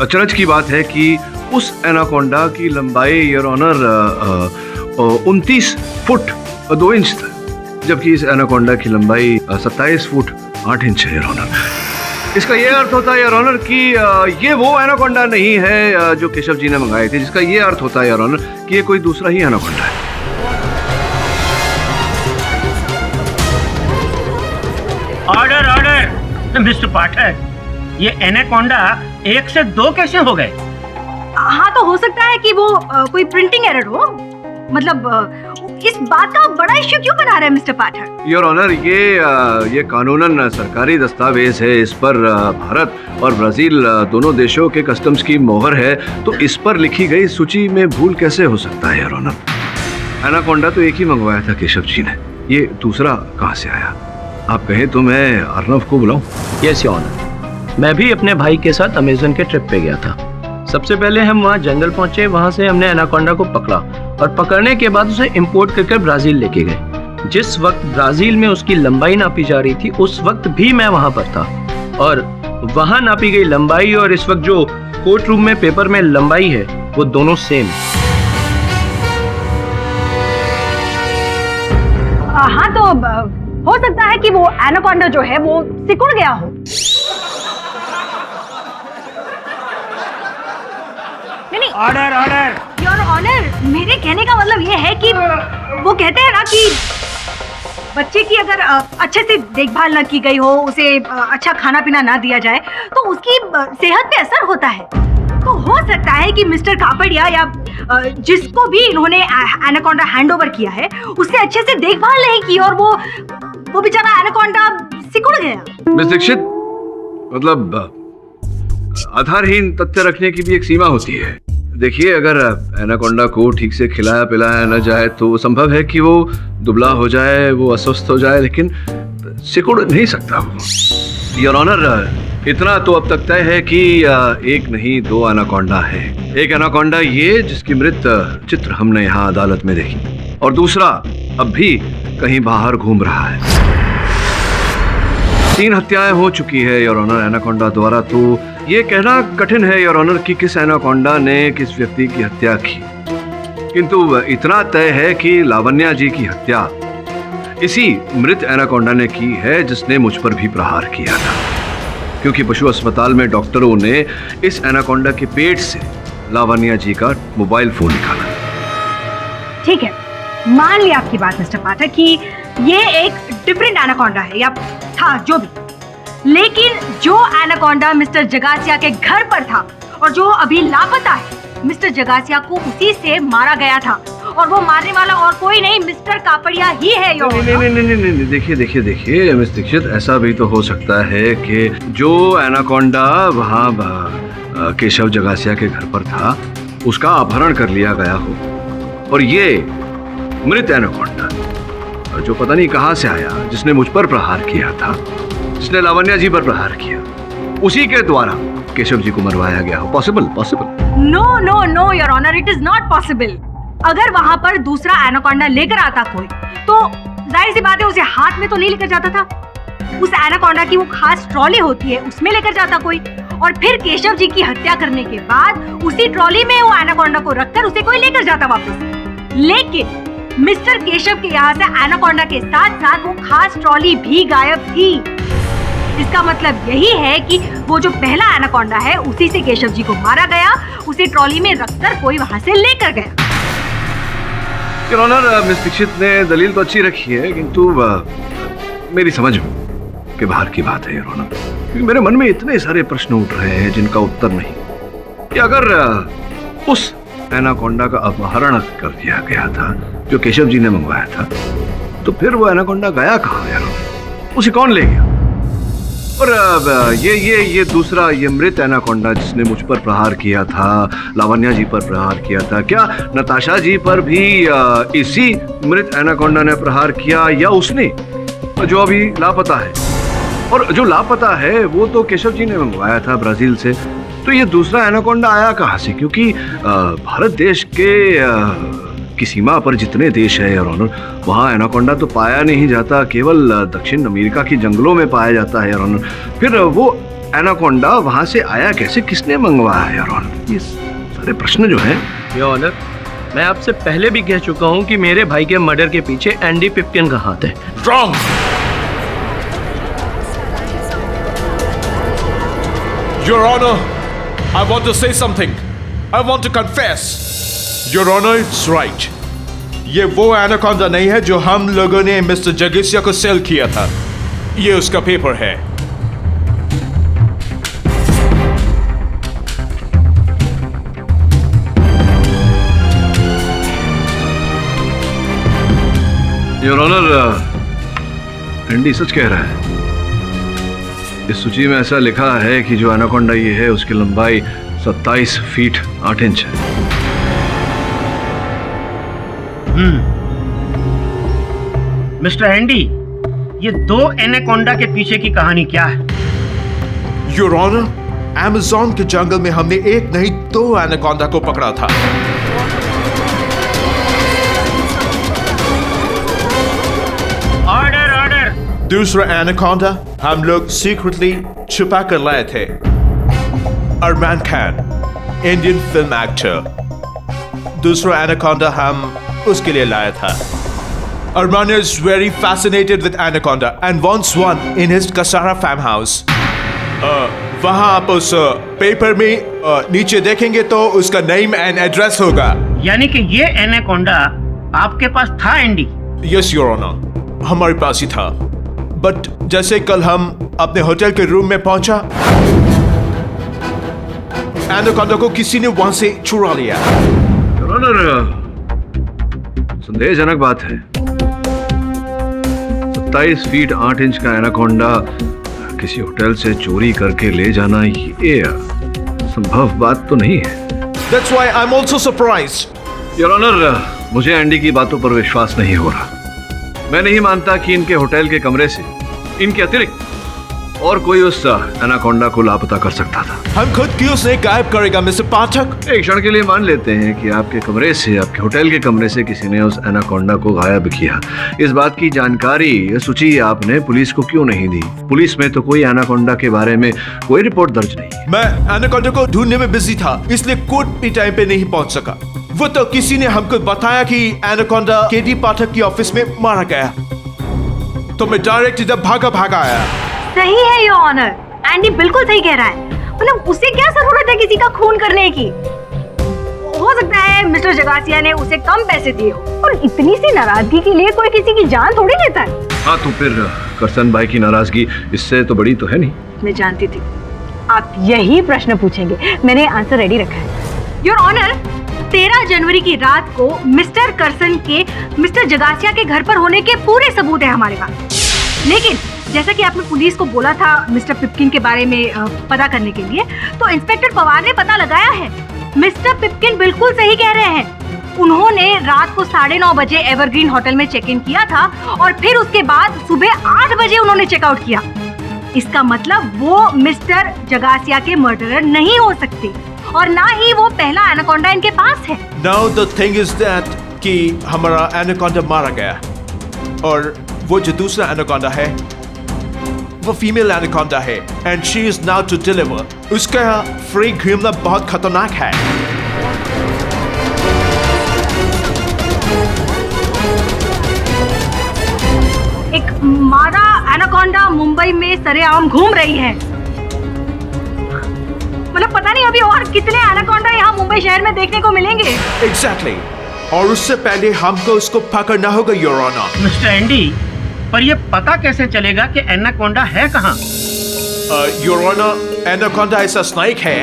अचरज की बात है कि उस एनाकोंडा की लंबाई योर ऑनर 29 फुट 2 इंच था, जबकि इस एनाकोंडा की लंबाई 27 फुट 8 इंच है योर ऑनर। इसका ये अर्थ होता है योर ऑनर कि ये वो एनाकोंडा नहीं है जो केशव जी ने मंगाए थे, जिसका ये अर्थ होता है योर ऑनर कि ये कोई दूसरा ही एनाकोंडा है। ऑर्डर मिस्टर पाठक, ये एनाकोंडा 1 से 2 कैसे हो गए? हाँ, तो हो सकता है कि वो कोई प्रिंटिंग एरर हो। मतलब इस बात का बड़ा इश्यू क्यों बना रहे हैं मिस्टर पाठक? योर ऑनर, ये कानूनन सरकारी दस्तावेज है, इस पर भारत और ब्राजील दोनों देशों के कस्टम्स की मोहर है, तो इस पर लिखी गई सूची में भूल कैसे हो सकता है योर ऑनर? एनाकोंडा तो एक ही मंगवाया था केशव जी ने, ये दूसरा कहाँ से आया? आप कहें तो मैं अर्नव को बुलाऊं? यस योर ऑनर, मैं भी अपने भाई के साथ अमेज़न के ट्रिप पे गया था। सबसे पहले हम वहाँ जंगल पहुंचे, वहाँ से हमने एनाकोंडा को पकड़ा और पकड़ने के बाद उसे इंपोर्ट करके ब्राजील लेके गए। जिस वक्त ब्राजील में उसकी लंबाई नापी जा रही थी, उस वक्त भी मैं वहाँ पर था और वहाँ नापी गई लंबाई और इस वक्त जो कोर्ट रूम में पेपर में लंबाई है, वो दोनों सेम। हाँ, तो हो सकता है कि वो एनाकोंडा जो है वो सिकुड़ गया हो। नहीं, ऑर्डर योर ऑनर, मेरे कहने का मतलब ये है कि वो कहते हैं ना कि बच्चे की अगर अच्छे से देखभाल न की गई हो, उसे अच्छा खाना पीना ना दिया जाए, तो उसकी सेहत पे असर होता है। तो हो सकता है कि मिस्टर कापड़िया या जिसको भी इन्होंने एनाकोंडा हैंडओवर किया है, उससे अच्छे से देखभाल नहीं की और वो बेचारा एनाकोंडा सिकुड़ गया। मिस दीक्षित, मतलब आधारहीन तथ्य रखने की भी एक सीमा होती है। देखिए, अगर एनाकोंडा को ठीक से खिलाया पिलाया न जाए तो संभव है कि वो दुबला हो जाए, वो अस्वस्थ हो जाए, लेकिन सिकुड़ नहीं सकता वो। योर ऑनर, इतना तो अब तक तय है कि एक नहीं 2 एनाकोंडा है। एक एनाकोंडा ये जिसकी मृत चित्र हमने यहाँ अदालत में देखी, और दूसरा अब भी कहीं बाहर घूम रहा है। 3 हत्याएं हो चुकी है योर ऑनर एनाकोंडा द्वारा, तो ये कहना कठिन है योर ऑनर कि किस एनाकोंडा ने किस व्यक्ति की हत्या की। किंतु इतना तय है कि लावण्या जी की हत्या इसी मृत एनाकोंडा ने की है, जिसने मुझ पर भी प्रहार किया था, क्योंकि पशु अस्पताल में डॉक्टरों ने इस एनाकोंडा के पेट से लावण्या जी का मोबाइल फोन निकाला। ठीक है, मान लिया आपकी बात मिस्टर पाठक कि ये एक डिफरेंट एनाकोंडा है या था जो भी, लेकिन जो एनाकोंडा मिस्टर जगासिया के घर पर था और जो अभी लापता है, मिस्टर जगासिया को उसी से मारा गया था और वो मारने वाला और कोई नहीं मिस्टर कापड़िया ही है योर ऑनर। नहीं, देखिए मिस दीक्षित, ऐसा भी तो हो सकता है कि जो एनाकोंडा वहाँ केशव जगासिया के घर पर था उसका अपहरण कर लिया गया हो, और ये मृत एनाकोंडा जो पता नहीं कहाँ से आया, जिसने मुझ पर प्रहार किया था, जिसने लावण्या जी पर प्रहार किया, उसी के द्वारा केशव जी को मरवाया गया हो। Possible? No your honour, it is not possible. अगर वहां पर दूसरा एनाकोंडा लेकर आता कोई, तो जाहिर सी बात है उसे हाथ में तो नहीं लेकर जाता था। उस एनाकोंडा की वो खास ट्रॉली होती है, उसमें लेकर जाता कोई, और फिर केशव जी की हत्या करने के बाद उसी ट्रॉली में वो एनाकोंडा को रखकर उसे कोई लेकर जाता वापस। लेकिन मिस्टर केशव के यहाँ से एनाकोंडा के साथ साथ वो खास ट्रॉली भी गायब थी। इसका मतलब यही है कि वो जो पहला एनाकोंडा है उसी से केशव जी को मारा गया, उसे ट्रॉली में रखकर कोई वहां से लेकर गया। योर ऑनर, मिस दीक्षित ने दलील तो अच्छी रखी है, किंतु मेरी समझ के बाहर की बात है योर ऑनर, क्योंकि मेरे मन में इतने सारे प्रश्न उठ रहे हैं जिनका उत्तर नहीं। कि अगर उस एनाकोंडा का अपहरण कर दिया गया था जो केशव जी ने मंगवाया था, तो फिर वो एनाकोंडा गया कहाँ यार? उसे कौन ले गया? और ये दूसरा, ये मृत एनाकोंडा जिसने मुझ पर प्रहार किया था, लावण्या जी पर प्रहार किया था, क्या नताशा जी पर भी इसी मृत एनाकोंडा ने प्रहार किया, या उसने जो अभी लापता है? और जो लापता है वो तो केशव जी ने मंगवाया था ब्राजील से। तो ये दूसरा एनाकोंडा आया कहाँ से? क्योंकि भारत देश के की सीमा पर जितने देश है योर ऑनर, वहाँ एनाकोंडा तो पाया नहीं जाता, केवल दक्षिण अमेरिका के जंगलों में पाया जाता है योर ऑनर। फिर वो एनाकोंडा वहाँ से आया कैसे, किसने मंगवाया है योर ऑनर? ये सारे प्रश्न जो हैं योर ऑनर, मैं आपसे पहले भी कह चुका हूँ कि मेरे भाई के मर्डर के पीछे एंडी पिप्किन का हाथ है। Wrong! Your Honor, I want to say something. I want to confess. Your Honor, it's right. ये वो एनाकोंडा नहीं है जो हम लोगों ने मिस्टर जगेसिया को सेल किया था। ये उसका पेपर है। योर ऑनर, एंडी सच कह रहा है। इस सूची में ऐसा लिखा है कि जो एनाकोंडा ये है उसकी लंबाई 27 फीट 8 इंच है। मिस्टर एंडी, ये दो एनाकोंडा के पीछे की कहानी क्या है? Your Honor, अमेज़न के जंगल में हमने एक नहीं दो एनाकोंडा को पकड़ा था। Order order. दूसरा एनाकोंडा हम लोग सीक्रेटली छुपा कर लाए थे। अरमान खान, इंडियन फिल्म एक्टर, दूसरा एनाकोंडा हम उसके लिए लाया था। Arman is very fascinated with anaconda and wants one in his Kasara farmhouse. वहाँ आप उस पेपर में नीचे देखेंगे तो उसका नेम एंड एड्रेस होगा। यानी कि ये एनाकोंडा आपके पास था एंडी? यस योर ऑनर, हमारे पास ही था। बट जैसे कल हम अपने होटल के रूम में पहुंचा, एनाकोंडा को किसी ने वहां से चुरा लिया। योर ऑनर, संदेहजनक बात है। 27 फीट 8 इंच का एनाकोंडा किसी होटल से चोरी करके ले जाना, ये संभव बात तो नहीं है। That's why I'm also surprised. Your honour, मुझे एंडी की बातों पर विश्वास नहीं हो रहा। मैं नहीं मानता कि इनके होटल के कमरे से इनके अतिरिक्त और कोई उस एनाकोंडा को लापता कर सकता था। हम खुद क्यों उसे गायब करेगा मिस्टर पाठक? एक क्षण के लिए मान लेते हैं कि आपके कमरे से, आपके होटल के कमरे से किसी ने उस एनाकोंडा को गायब किया। इस बात की जानकारी सूची आपने पुलिस को क्यों नहीं दी? पुलिस में तो कोई एनाकोंडा के बारे में कोई रिपोर्ट दर्ज नहीं। मैं एनाकोंडा को ढूंढने में बिजी था, इसलिए कोर्ट भी टाइम पे नहीं पहुंच सका। वो तो किसी ने हमको बताया कि एनाकोंडा केडी पाठक की ऑफिस में मारा गया, तो मैं डायरेक्ट इधर भागा आया। सही है योर ऑनर, एंडी बिल्कुल सही कह रहा है। मतलब उसे क्या जरूरत है किसी का खून करने की? हो सकता है मिस्टर जगासिया ने उसे कम पैसे दिए हो, और इतनी सी नाराजगी के लिए कोई किसी की जान थोड़ी लेता है। हाँ, तो फिर करसन भाई की नाराजगी इससे तो बड़ी तो है नहीं। मैं जानती थी आप यही प्रश्न पूछेंगे, मैंने आंसर रेडी रखा है। योर ऑनर, 13 जनवरी की रात को मिस्टर करसन के मिस्टर जगासिया के घर पर होने के पूरे सबूत है हमारे पास। लेकिन जैसा कि आपने पुलिस को बोला था मिस्टर पिपकिन के बारे में पता करने के लिए, तो इंस्पेक्टर पवार ने पता लगाया है। मिस्टर पिपकिन बिल्कुल सही कह रहे हैं। उन्होंने रात को 9:30 बजे एवरग्रीन होटल में चेक इन किया था और फिर उसके बाद सुबह 8 बजे उन्होंने चेकआउट किया। इसका मतलब वो मिस्टर जगासिया के मर्डरर नहीं हो सकते और ना ही वो पहला एनाकोंडा इनके पास है। Now the thing is that कि हमारा एनाकोंडा मारा गया और वो जो दूसरा एनाकोंडा है वो फीमेल एनाकोंडा है and she is now to deliver। उसका फ्री घूमना बहुत खतरनाक है। एक मादा एनाकोंडा मुंबई में सरेआम घूम रही है। मतलब पता नहीं अभी और कितने एनाकोंडा यहाँ मुंबई शहर में देखने को मिलेंगे। Exactly। और उससे पहले हमको उसको पकड़ना होगा योर ऑनर। मिस्टर एंडी, पर ये पता कैसे चलेगा कि एनाकोंडा है कहाँ? योर ऑनर, एनाकोंडा ऐसा स्नेक है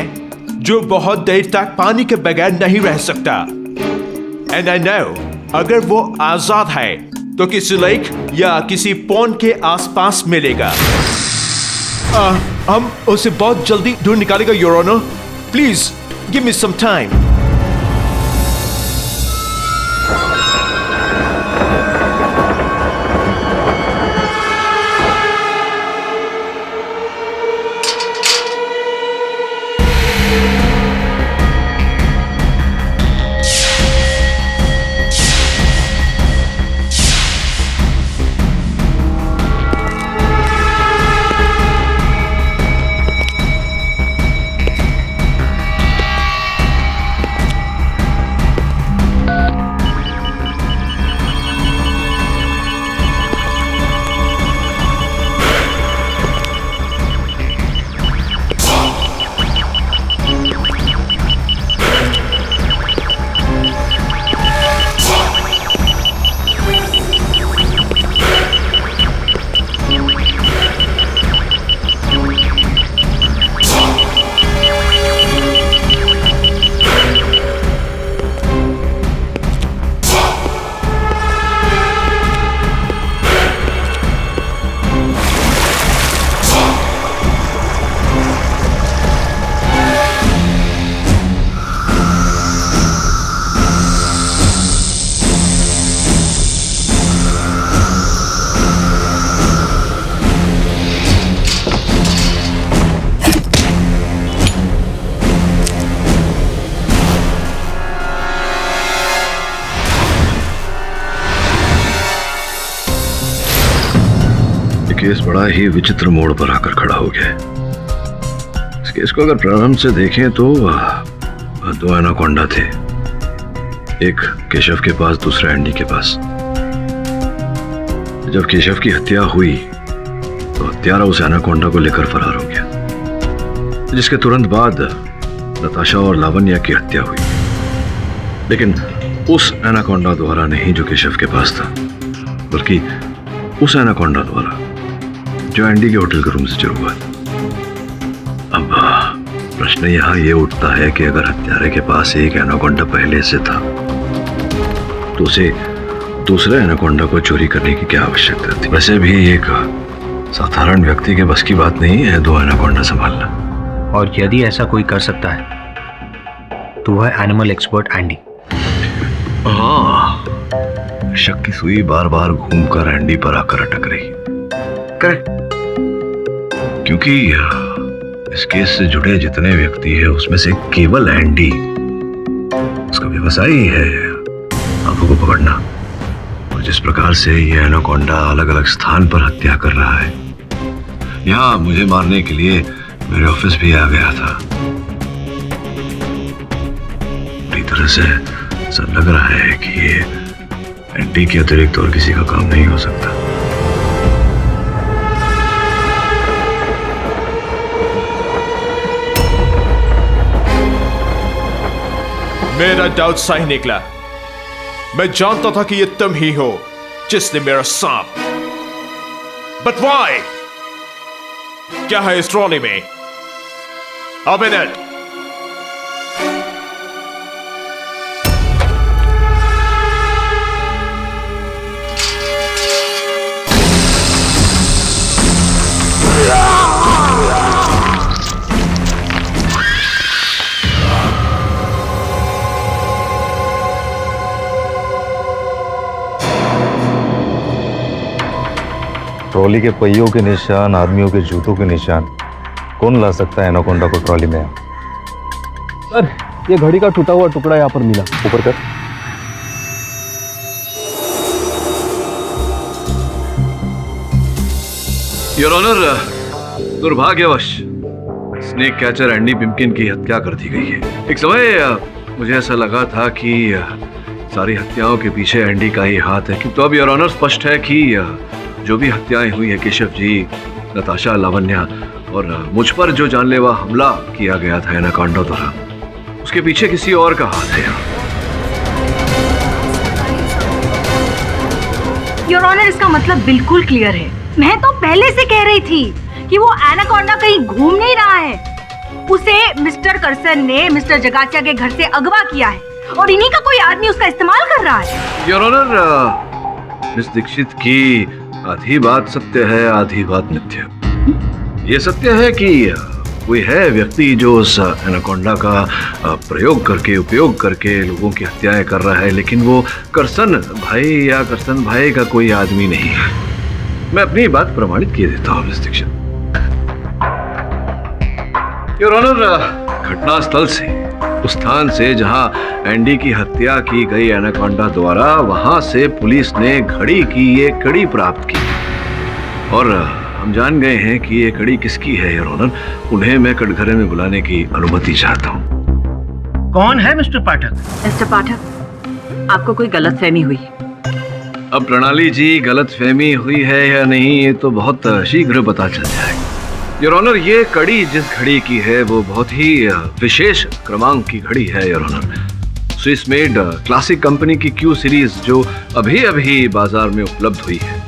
जो बहुत देर तक पानी के बगैर नहीं रह सकता। एंड आई नो अगर वो आजाद है तो किसी लेक या किसी पॉन्ड के आसपास मिलेगा। हम उसे बहुत जल्दी ढूंढ निकालेगा your honour. Please give me some time. Case बड़ा ही विचित्र मोड़ पर आकर खड़ा हो गया है। इस केस को अगर प्रारंभ से देखें तो 2 एनाकोंडा थे, एक केशव के पास, दूसरा एंडी के पास। जब केशव की हत्या हुई तो हत्यारा उस एनाकोंडा को लेकर फरार हो गया, जिसके तुरंत बाद नताशा और लावण्या की हत्या हुई, लेकिन उस एनाकोंडा द्वारा नहीं जो केशव के पास था, बल्कि उस एनाकोंडा द्वारा जो एंडी के होटल के रूम से चुरा हुआ। अब प्रश्न यहाँ ये उठता है कि अगर हत्यारे के पास एक एनाकोंडा पहले से था तो उसे दूसरे एनाकोंडा को चोरी करने की क्या आवश्यकता थी? वैसे भी एक साधारण व्यक्ति के बस की बात नहीं है 2 एनाकोंडा संभालना। और यदि ऐसा कोई कर सकता है तो वह एनिमल एक्सपर्ट एंडी। हाँ, शक की सुई बार बार घूमकर एंडी पर आकर अटक रही। करेक्ट, क्योंकि इस केस से जुड़े जितने व्यक्ति हैं उसमें से केवल एंडी उसका व्यवसाय ही है सांपों को पकड़ना। और जिस प्रकार से ये एनाकोंडा अलग अलग स्थान पर हत्या कर रहा है, यहाँ मुझे मारने के लिए मेरे ऑफिस भी आ गया था। पूरी तरह से ऐसा लग रहा है कि ये एंडी के अतिरिक्त और किसी का काम नहीं हो सकता। मेरा डाउट सही निकला। मैं जानता था कि ये तुम ही हो जिसने मेरा सांप। But why? क्या है इस ट्रॉली में? A minute. ट्रॉली के पहियों के निशान, आदमियों के जूतों के निशान, कौन ला सकता है एनाकोंडा को ट्रॉली में? सर, ये घड़ी का टूटा हुआ टुकड़ा यहाँ पर मिला। ऊपर कर। योर ऑनर, दुर्भाग्यवश स्नेक कैचर एंडी पिम्पकिन की हत्या कर दी गई है। एक समय मुझे ऐसा लगा था कि सारी हत्याओं के पीछे एंडी का ही हाथ है, तो अब योर ऑनर स्पष्ट है कि जो भी हत्याएं हुई है केशव जी, नताशा, लावण्या और मुझ पर जो जानलेवा हमला किया गया था एनाकोंडा द्वारा, उसके पीछे किसी और का हाथ है। योर ऑनर, इसका मतलब बिल्कुल क्लियर है। मैं तो पहले से कह रही थी कि वो एनाकोंडा कहीं घूम नहीं रहा है। उसे मिस्टर करसन ने मिस्टर जगासिया के घर से अगवा किया है और इन्हीं का कोई आदमी उसका इस्तेमाल कर रहा है। योर ऑनर, मिस दीक्षित की आधी बात सत्य है, आधी बात मिथ्या। ये सत्य है कि कोई है व्यक्ति जो उस एनाकोंडा का प्रयोग करके, उपयोग करके लोगों की हत्याएं कर रहा है, लेकिन वो करसन भाई या करसन भाई का कोई आदमी नहीं है। मैं अपनी बात प्रमाणित किए देता हूँ मिस दीक्षित। योर ऑनर, घटनास्थल से, उस स्थान से जहां एंडी की हत्या की गई एनाकोंडा द्वारा, वहां से पुलिस ने घड़ी की ये कड़ी प्राप्त की और हम जान गए हैं कि ये कड़ी किसकी है। योर ऑनर, उन्हें मैं कटघरे में बुलाने की अनुमति चाहता हूँ। कौन है मिस्टर पाठक? मिस्टर पाठक, आपको कोई गलतफहमी हुई। अब प्रणाली जी, गलतफहमी हुई है या नहीं ये तो बहुत शीघ्र पता चल जाएगा। योर ऑनर, ये कड़ी जिस घड़ी की है वो बहुत ही विशेष क्रमांक की घड़ी है। Your honour, Swiss made classic company की क्यू सीरीज जो अभी अभी बाजार में उपलब्ध हुई है।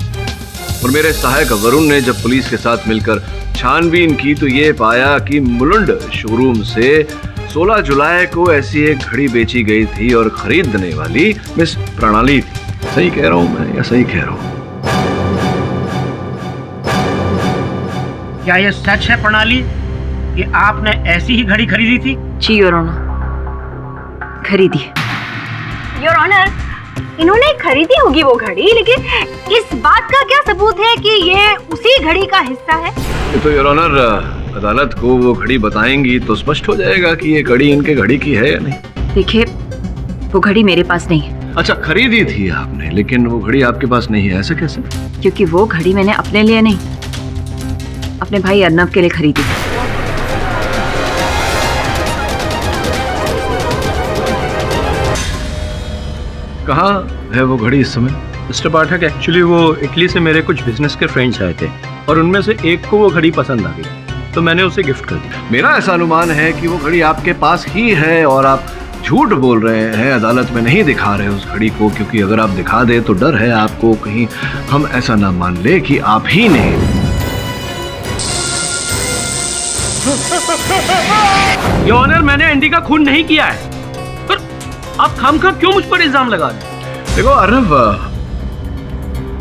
और मेरे सहायक वरुण ने जब पुलिस के साथ मिलकर छानबीन की तो ये पाया कि मुलुंड शोरूम से 16 जुलाई को ऐसी एक घड़ी बेची गई थी और खरीदने वाली मिस प्रणाली थी। सही कह रहा हूं मैं या सही कह रहा हूं? क्या ये सच है प्रणाली कि आपने ऐसी ही घड़ी खरीदी थी? जी योर ऑनर, खरीदी है। योर ऑनर, इन्होंने खरीदी होगी वो घड़ी, लेकिन इस बात का क्या सबूत है कि ये उसी घड़ी का हिस्सा है? ये तो योर ऑनर, अदालत को वो घड़ी बताएंगी तो स्पष्ट हो जाएगा कि ये घड़ी इनके घड़ी की है या नहीं। देखिए, वो घड़ी मेरे पास नहीं है। अच्छा, खरीदी थी आपने, लेकिन वो घड़ी आपके पास नहीं है, ऐसा कैसे? क्योंकि वो घड़ी मैंने अपने लिए नहीं, अपने भाई अर्नव के लिए खरीदी थी। कहाँ है वो घड़ी इस समय? मिस्टर पाठक, एक्चुअली वो इटली से मेरे कुछ बिजनेस के फ्रेंड्स आए थे और उनमें से एक को वो घड़ी पसंद आ गई तो मैंने उसे गिफ्ट कर दी। मेरा ऐसा अनुमान है कि वो घड़ी आपके पास ही है और आप झूठ बोल रहे हैं, अदालत में नहीं दिखा रहे उस घड़ी को, क्योंकि अगर आप दिखा दे तो डर है आपको कहीं हम ऐसा ना मान ले कि आप ही ने। योर ऑनर, मैंने एंडी का खून नहीं किया है, पर आप खामखा क्यों मुझ पर इल्जाम लगा रहे हैं? देखो अर्नव,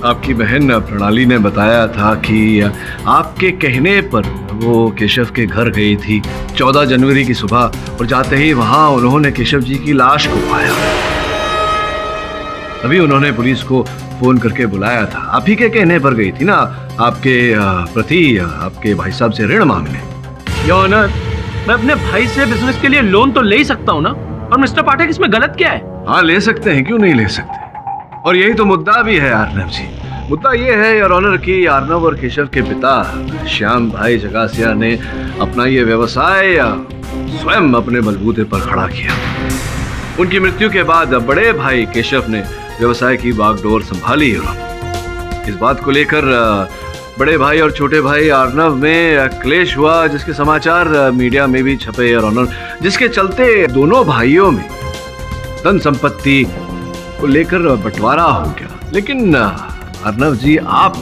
आपकी बहन प्रणाली ने बताया था कि आपके कहने पर वो केशव के घर गई थी 14 जनवरी की सुबह और जाते ही वहां उन्होंने केशव जी की लाश को पाया। तभी उन्होंने पुलिस को फोन करके बुलाया था। आप ही के कहने पर गई थी ना आपके प्रति आपके भाई साहब से ऋण मांगने। योर ऑनर, मैं अपने भाई से बिजनेस के लिए लोन तो ले ही सकता हूँ ना, और मिस्टर पाठक इसमें गलत क्या है? हाँ, ले सकते हैं, क्यों नहीं ले सकते। और यही तो मुद्दा भी है अर्नव जी। मुद्दा ये है योर ऑनर कि अर्नव और केशव के पिता श्याम भाई जगासिया ने अपना ये व्यवसाय स्वयं अपने बलबूते पर खड़ा किया। उनकी मृत्यु के बाद बड़े भाई केशव ने व्यवसाय की बागडोर संभाली। इस बात को लेकर बड़े भाई और छोटे भाई अर्नव में क्लेश हुआ, जिसके समाचार मीडिया में भी छपे योर ऑनर, जिसके चलते दोनों भाइयों में धन संपत्ति को लेकर बंटवारा हो गया। लेकिन अर्नव जी, आप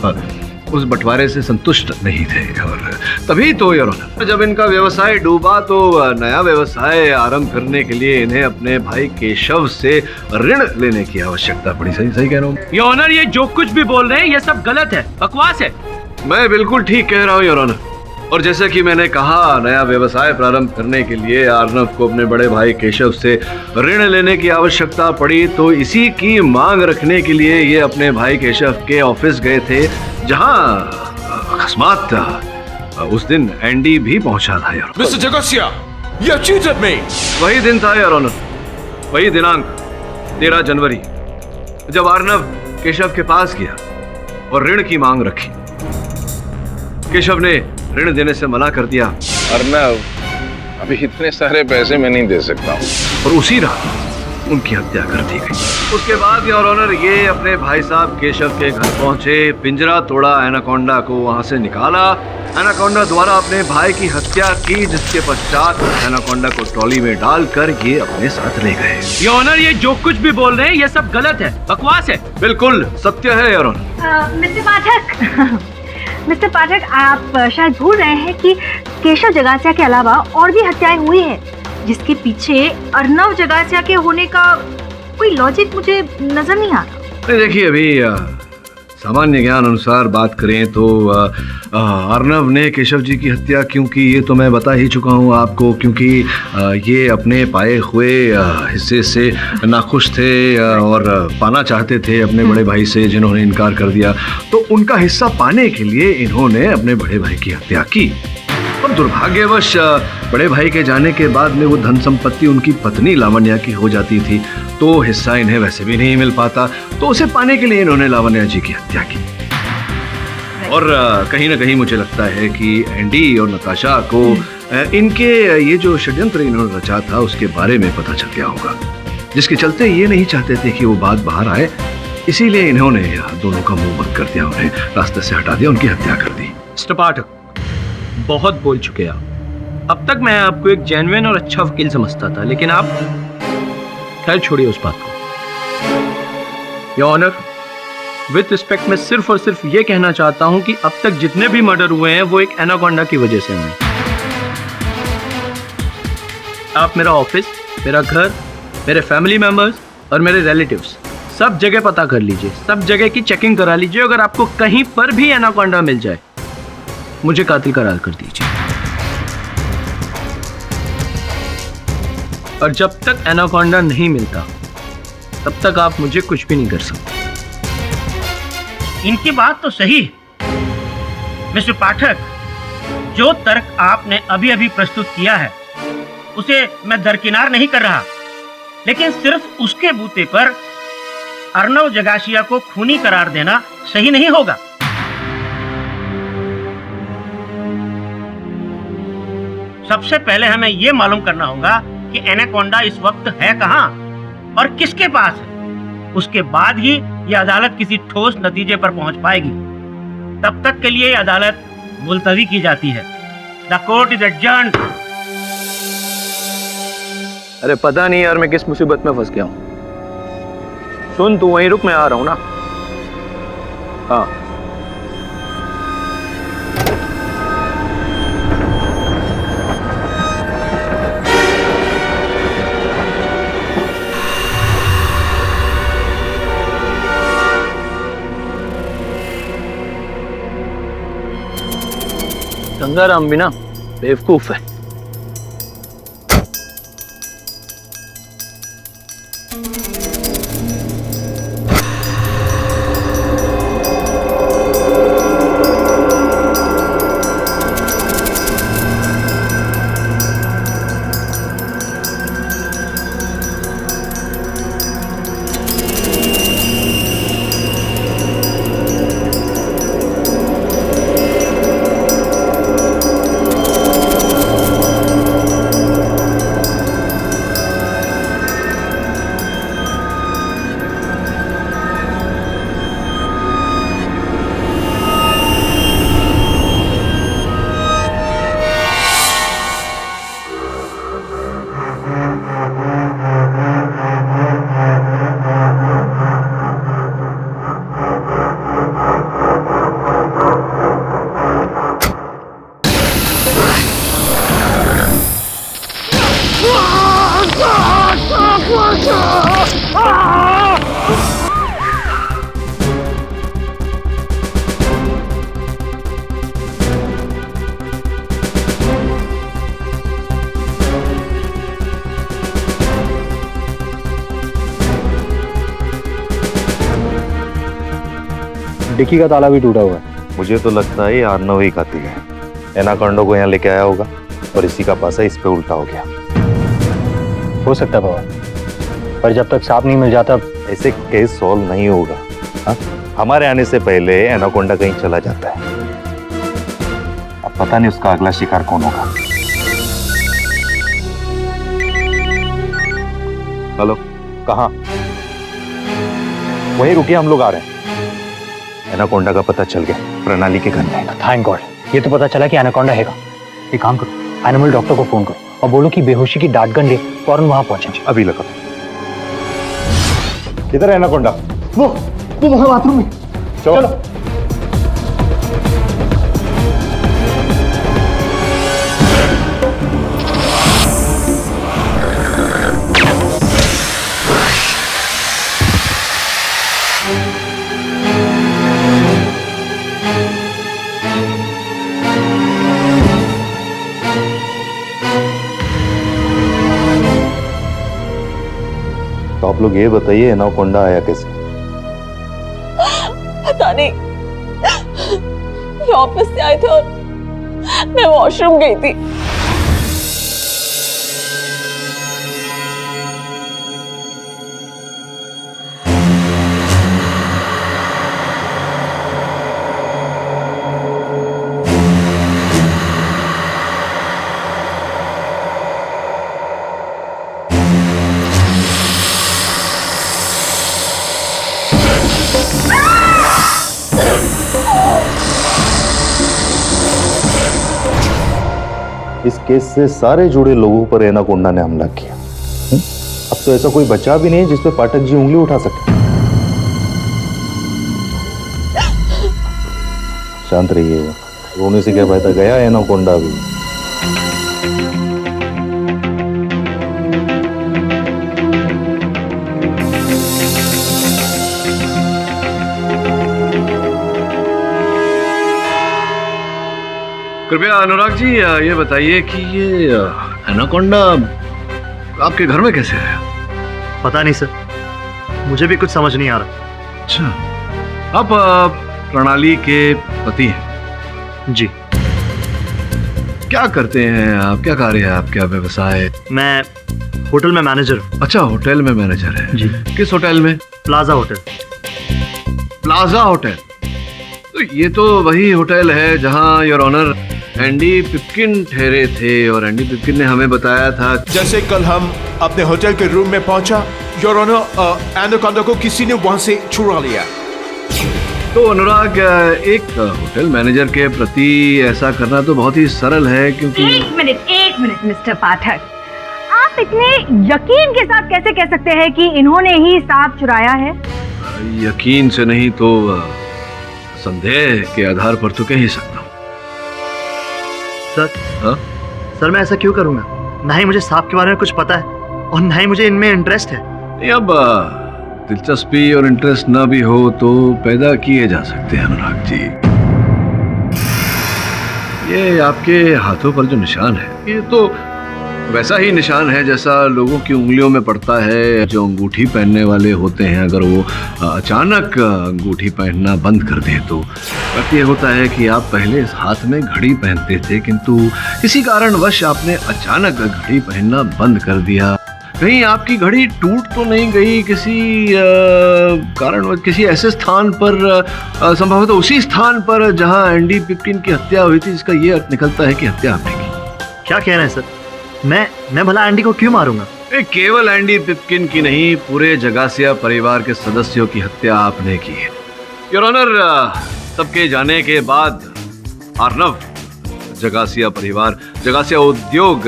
उस बंटवारे से संतुष्ट नहीं थे और तभी तो योर ऑनर जब इनका व्यवसाय डूबा तो नया व्यवसाय आरंभ करने के लिए इन्हें अपने भाई केशव से ऋण लेने की आवश्यकता पड़ी। सही कह रहा हूँ योर ऑनर? ये जो कुछ भी बोल रहे हैं ये सब गलत है, बकवास है। मैं बिल्कुल ठीक कह रहा हूँ योर ऑनर, और जैसा कि मैंने कहा, नया व्यवसाय प्रारंभ करने के लिए अर्नव को अपने बड़े भाई केशव से ऋण लेने की आवश्यकता पड़ी, तो इसी की मांग रखने के लिए ये अपने भाई केशव के ऑफिस गए थे, जहां अकस्मात उस दिन एंडी भी पहुंचा था यार। Mr. Jagosya, you cheated me. वही दिन था यार ऑनर, वही दिनांक 13 जनवरी, जब अर्नव केशव के पास गया और ऋण की मांग रखी। केशव ने ऋण देने से मना कर दिया। अर्नव, अभी इतने सारे पैसे मैं नहीं दे सकता हूँ। और उसी रात उनकी हत्या कर दी गई। उसके बाद योर ऑनर ये अपने भाई साहब केशव के घर पहुंचे, पिंजरा तोड़ा, एनाकोंडा को वहां से निकाला, एनाकोंडा द्वारा अपने भाई की हत्या की, जिसके पश्चात एनाकोंडा को ट्रॉली में डालकर ये अपने साथ ले गए। योर ऑनर, ये जो कुछ भी बोल रहे हैं ये सब गलत है, बकवास है। बिल्कुल सत्य है योर ऑनर। मिस्टर पाठक, आप शायद भूल रहे हैं कि केशव जगासिया के अलावा और भी हत्याएं हुई हैं, जिसके पीछे अर्नव जगासिया के होने का कोई लॉजिक मुझे नजर नहीं आता। देखिए, अभी सामान्य ज्ञान अनुसार बात करें तो अर्नव ने केशव जी की हत्या क्यों की, ये तो मैं बता ही चुका हूँ आपको, क्योंकि ये अपने पाए हुए हिस्से से नाखुश थे और पाना चाहते थे अपने बड़े भाई से, जिन्होंने इनकार कर दिया। तो उनका हिस्सा पाने के लिए इन्होंने अपने बड़े भाई की हत्या की। और दुर्भाग्यवश बड़े भाई के जाने के बाद में वो धन संपत्ति उनकी पत्नी लावण्या की हो जाती थी, तो हिस्सा इन्हें वैसे भी नहीं मिल पाता, तो उसे पाने के लिए इन्होंने लावण्या जी की हत्या की। और कहीं ना कहीं मुझे लगता है कि एंडी और नताशा को इनके ये जो षड्यंत्र इन्होंने रचा था उसके बारे में पता चल गया होगा, जिसके चलते ये नहीं चाहते थे कि वो बात बाहर आए, इसीलिए इन्होंने दोनों का मुंह बंद कर दिया, उन्हें रास्ते से हटा दिया, उनकी हत्या कर दी। मिस्टर पाठक, बहुत बोल चुके आप। अब तक मैं आपको एक जेन्युइन और अच्छा वकील समझता था, लेकिन आप खैर छोड़िए उस बात को। योर ऑनर, विद रिस्पेक्ट मैं सिर्फ और सिर्फ ये कहना चाहता हूं कि अब तक जितने भी मर्डर हुए हैं वो एक एनाकोंडा की वजह से हुए। आप मेरा ऑफिस, मेरा घर, मेरे फैमिली मेंबर्स और मेरे रिलेटिव्स सब जगह पता कर लीजिए, सब जगह की चेकिंग करा लीजिए। अगर आपको कहीं पर भी एनाकोंडा मिल जाए, मुझे कातिल करार कर दीजिए। और जब तक एनाकोंडा नहीं मिलता तब तक आप मुझे कुछ भी नहीं कर सकते। इनकी बात तो सही है मिस्टर पाठक, जो तर्क आपने अभी अभी प्रस्तुत किया है उसे मैं दरकिनार नहीं कर रहा, लेकिन सिर्फ उसके बूते पर अर्नव जगासिया को खूनी करार देना सही नहीं होगा। सबसे पहले हमें यह मालूम करना होगा कि एनाकोंडा इस वक्त है कहां और किसके पास है। उसके बाद ही यह अदालत किसी ठोस नतीजे पर पहुंच पाएगी। तब तक के लिए यह अदालत मुलतवी की जाती है। The court is adjourned. अरे पता नहीं यार मैं किस मुसीबत में फंस गया हूं। सुन, तू वहीं रुक, मैं आ रहा हूं ना। हाँ, गंगाराम भी ना बेवकूफ है। डिक्की का ताला भी टूटा हुआ है। मुझे तो लगता है ये अर्नव ही कातिल है। एनाकोंडा को यहाँ लेके आया होगा और इसी का पासा इस पे उल्टा हो गया। हो सकता है बाबा, पर जब तक सांप नहीं मिल जाता ऐसे केस सॉल्व नहीं होगा। हाँ? हमारे आने से पहले एनाकोंडा कहीं चला जाता है। अब पता नहीं उसका अगला शिकार कौन होगा। हेलो, कहाँ? वहीं रुकिए, हम लोग आ रहे हैं। एनाकोंडा का पता चल गया, प्रणाली के घर में। थैंक गॉड, ये तो पता चला कि एनाकोंडा हैगा। एक काम करो, एनिमल डॉक्टर को फोन करो और बोलो कि बेहोशी की डांट गन दे, फौरन वहां पहुंचे। अभी लगा। किधर है एनाकोंडा? वो वहां बाथरूम में। चलो। तो आप लोग ये बताइए एनाकोंडा आया कैसे? पता नहीं, ये ऑफिस से आए थे और मैं वॉशरूम गई थी। इस केस से सारे जुड़े लोगों पर एनाकोंडा ने हमला किया। अब तो ऐसा कोई बचा भी नहीं है जिस पे पाठक जी उंगली उठा सके। शांत रहिएगा, रोने से क्या फायदा, गया एनाकोंडा भी। कृपया अनुराग जी ये बताइए कि ये एनाकोंडा आपके घर में कैसे है? पता नहीं सर, मुझे भी कुछ समझ नहीं आ रहा। अच्छा, आप प्रणाली के पति हैं? जी। क्या करते हैं आप, क्या कार्य है आपका, व्यवसाय? मैं होटल में मैनेजर हूँ। अच्छा, होटल में मैनेजर है जी। किस होटल में? Plaza hotel. Plaza hotel? तो ये तो वही होटल है जहाँ योर ऑनर एंडी पिपकिन ठहरे थे, और एंडी पिपकिन ने हमें बताया था। जैसे कल हम अपने होटल के रूम में पहुंचा, योर ऑनर एनाकोंडा को किसी ने वहां से चुरा लिया। तो अनुराग, एक होटल मैनेजर के प्रति ऐसा करना तो बहुत ही सरल है, क्योंकि एक मिनट मिस्टर पाठक, आप इतने यकीन के साथ कैसे कह सकते हैं कि इन्होंने ही सांप चुराया है? यकीन से नहीं तो संदेह के आधार पर तो कह ही सकता हूँ। सर, सर मैं ऐसा क्यों करूंगा? ना ही मुझे सांप के बारे में कुछ पता है और ना ही मुझे इनमें इंटरेस्ट है। नहीं, अब दिलचस्पी और इंटरेस्ट ना भी हो तो पैदा किए जा सकते हैं अनुराग जी। ये आपके हाथों पर जो निशान है, ये तो वैसा ही निशान है जैसा लोगों की उंगलियों में पड़ता है। जो अंगूठी पहनने वाले होते हैं, अगर वो अचानक अंगूठी पहनना बंद कर दें तो ये होता है कि आप पहले इस हाथ में घड़ी पहनते थे, किंतु किसी कारणवश आपने अचानक घड़ी पहनना बंद कर दिया। कहीं आपकी घड़ी टूट तो नहीं गई किसी कारण, किसी ऐसे स्थान पर, संभवतः उसी स्थान पर जहां एंडी पिपकिन की हत्या हुई थी, जिसका ये अर्थ निकलता है कि हत्या आपने की। क्या कह रहे हैं सर? मैं भला एंडी को क्यों मारूंगा? केवल एंडी पिपकिन की नहीं, पूरे जगासिया परिवार के सदस्यों की हत्या आपने की है। योर ऑनर, सबके जाने के बाद अर्नव जगासिया परिवार, जगासिया उद्योग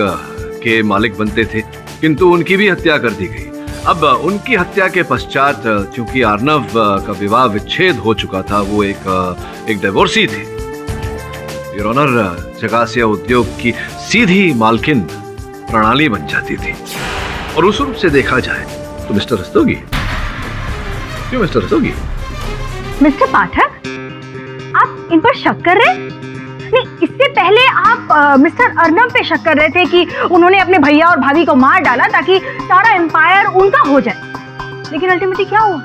के मालिक बनते थे, किंतु उनकी भी हत्या कर दी गई। अब उनकी हत्या के पश्चात, चूंकि अर्नव का विवाह विच्छेद हो चुका था, वो एक डिवोर्सी थे, योर ऑनर जगासिया उद्योग की सीधी मालकिन प्रणाली बन जाती थी। और उस रूप से देखा जाए तो मिस्टर रस्तोगी, क्यों मिस्टर रस्तोगी? मिस्टर पाठक, आप इन पर शक कर रहे हैं? नहीं, इससे पहले आप मिस्टर अर्नव पे शक कर रहे थे कि उन्होंने अपने भैया और भाभी को मार डाला ताकि सारा एम्पायर उनका हो जाए। लेकिन अल्टीमेटली क्या हुआ?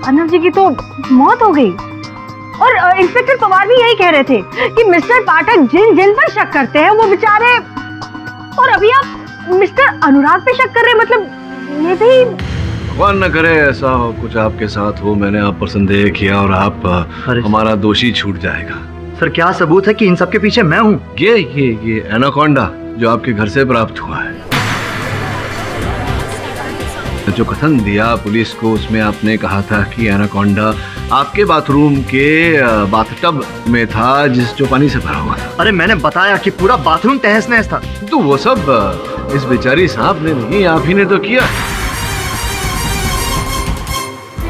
अर्नव जी की तो मौत हो गई। और इंस्पेक्टर पवार भी यही कह रहे थे कि मिस्टर पाठक जिन पर शक करते हैं वो बेचारे, और अभी आप मिस्टर अनुराग पे शक कर रहे हैं, मतलब ये भी। भगवान न करे ऐसा हो कुछ आपके साथ हो, मैंने आप पर संदेह किया और आप हमारा दोषी छूट जाएगा। सर क्या सबूत है कि इन सब के पीछे मैं हूँ? ये एनाकोंडा जो आपके घर से प्राप्त हुआ है, जो कथन दिया पुलिस को उसमें आपने कहा था कि एनाकोंडा आपके बाथरूम के बाथटब में था जो पानी से भरा हुआ था। अरे मैंने बताया कि पूरा बाथरूम तहस नहस था। तो वो सब इस बेचारी सांप ने नहीं, आप ही ने तो किया।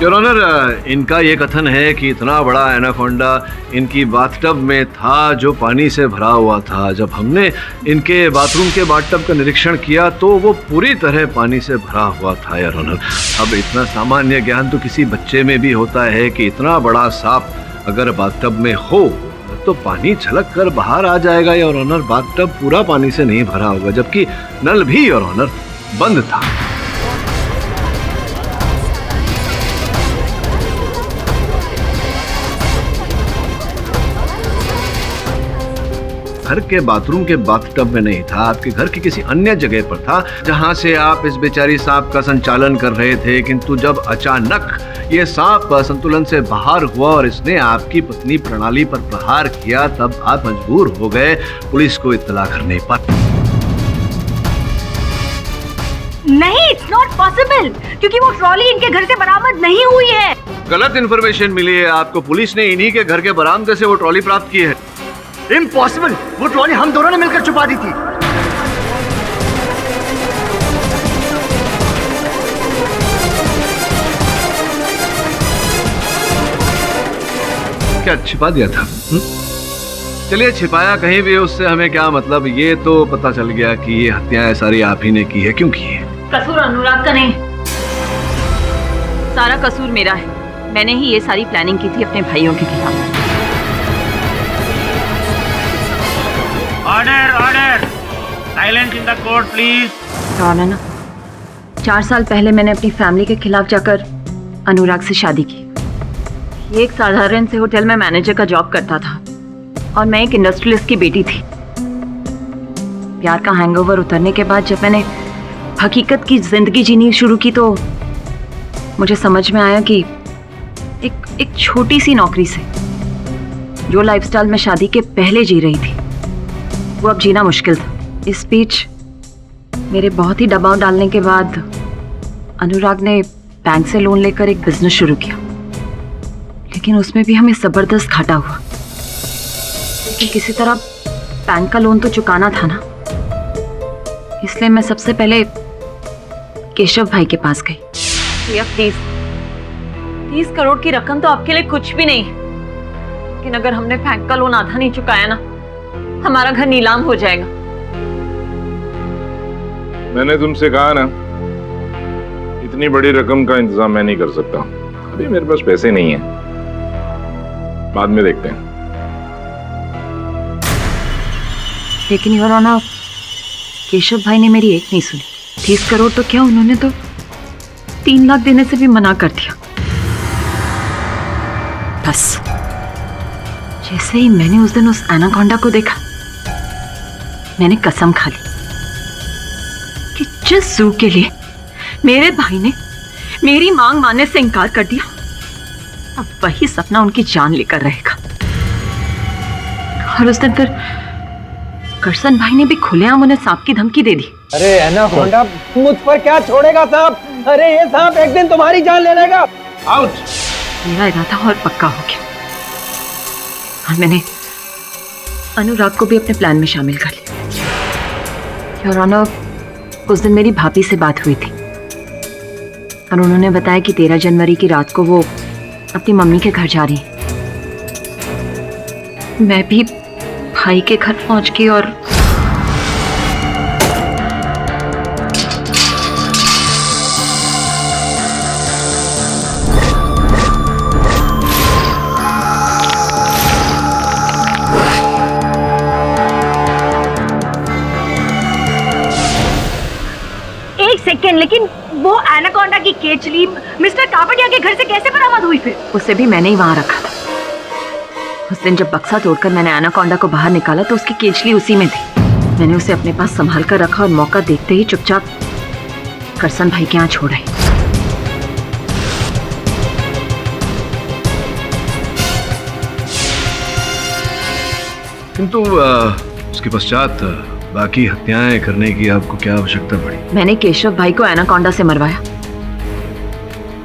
योर ऑनर, इनका ये कथन है कि इतना बड़ा एनाकोंडा इनकी बाथटब में था जो पानी से भरा हुआ था। जब हमने इनके बाथरूम के बाथटब का निरीक्षण किया तो वो पूरी तरह पानी से भरा हुआ था योर ऑनर। अब इतना सामान्य ज्ञान तो किसी बच्चे में भी होता है कि इतना बड़ा सांप अगर बाथटब में हो तो पानी छलक कर बाहर आ जाएगा योर ऑनर। बाथटब पूरा पानी से नहीं भरा होगा, जबकि नल भी योर ऑनर बंद था। घर के बाथरूम के बाथटब में नहीं था, आपके घर की किसी अन्य जगह पर था जहां से आप इस बेचारी सांप का संचालन कर रहे थे। किंतु जब अचानक ये सांप संतुलन से बाहर हुआ और इसने आपकी पत्नी प्रणाली पर प्रहार किया, तब आप मजबूर हो गए पुलिस को इत्तला करने पर। नहीं, इट्स नॉट पॉसिबल, क्योंकि वो ट्रॉली इनके घर से बरामद नहीं हुई है। गलत इन्फॉर्मेशन मिली है आपको। पुलिस ने इन्हीं के घर के बरामदे से वो ट्रॉली प्राप्त की है। इम्पॉसिबल, वो ट्रॉली हम दोनों ने मिलकर छुपा दी थी। क्या छिपा दिया था? चलिए छिपाया कहीं भी, उससे हमें क्या मतलब। ये तो पता चल गया कि ये हत्याएं सारी आप ही ने की है। क्यों की है? कसूर अनुराग का नहीं, सारा कसूर मेरा है। मैंने ही ये सारी प्लानिंग की थी अपने भाइयों के खिलाफ। Order order, silence in the court please. ना 4 साल पहले मैंने अपनी फैमिली के खिलाफ जाकर अनुराग से शादी की। ये एक साधारण से होटल में मैनेजर का जॉब करता था और मैं एक इंडस्ट्रियलिस्ट की बेटी थी। प्यार का हैंगओवर उतरने के बाद जब मैंने हकीकत की जिंदगी जीनी शुरू की तो मुझे समझ में आया कि एक छोटी सी नौकरी से जो लाइफस्टाइल में शादी के पहले जी रही थी वो अब जीना मुश्किल था। इस बीच मेरे बहुत ही दबाव डालने के बाद अनुराग ने बैंक से लोन लेकर एक बिजनेस शुरू किया, लेकिन उसमें भी हमें जबरदस्त घाटा हुआ। लेकिन किसी तरह बैंक का लोन तो चुकाना था ना, इसलिए मैं सबसे पहले केशव भाई के पास गई। भैया प्लीज, 30 करोड़ की रकम तो आपके लिए कुछ भी नहीं, लेकिन अगर हमने बैंक का लोन आधा नहीं चुकाया ना, हमारा घर नीलाम हो जाएगा। मैंने तुमसे कहा ना, इतनी बड़ी रकम का इंतजाम मैं नहीं कर सकता। अभी मेरे पास पैसे नहीं है, बाद में देखते हैं। लेकिन योर ऑनर, केशव भाई ने मेरी एक नहीं सुनी। 30 करोड़ तो क्या, उन्होंने तो 3 लाख देने से भी मना कर दिया। बस जैसे ही मैंने उस दिन उस एनाकोंडा को देखा, मैंने कसम खा ली कि जिस जू के लिए मेरे भाई ने मेरी मांग मानने से इनकार कर दिया, अब वही सपना उनकी जान लेकर रहेगा। और उस दिन फिर करसन भाई ने भी खुलेआम उन्हें सांप की धमकी दे दी। अरे एनाकोंडा मुझ पर क्या छोड़ेगा सांप? अरे ये सांप एक दिन तुम्हारी जान ले लेगा। आउट। मेरा इरादा और पक्का हो गया और मैंने अनुराग को भी अपने प्लान में शामिल कर लिया। योर ऑनर, उस दिन मेरी भाभी से बात हुई थी और उन्होंने बताया कि 13 जनवरी की रात को वो अपनी मम्मी के घर जा रही है। मैं भी भाई के घर पहुंच गई और सेकेंड, लेकिन वो एनाकोंडा की केचली मिस्टर कापड़िया के घर से कैसे बरामद हुई? फिर उसे भी मैंने ही वहां रखा था। उस दिन जब बक्सा तोड़कर मैंने एनाकोंडा को बाहर निकाला तो उसकी केचली उसी में थी। मैंने उसे अपने पास संभाल कर रखा और मौका देखते ही चुपचाप करसन भाई के यहाँ छोड़ आई। किंतु उसके पश्चात बाकी हत्याएं करने की आपको क्या आवश्यकता पड़ी? मैंने केशव भाई को एनाकोंडा से मरवाया।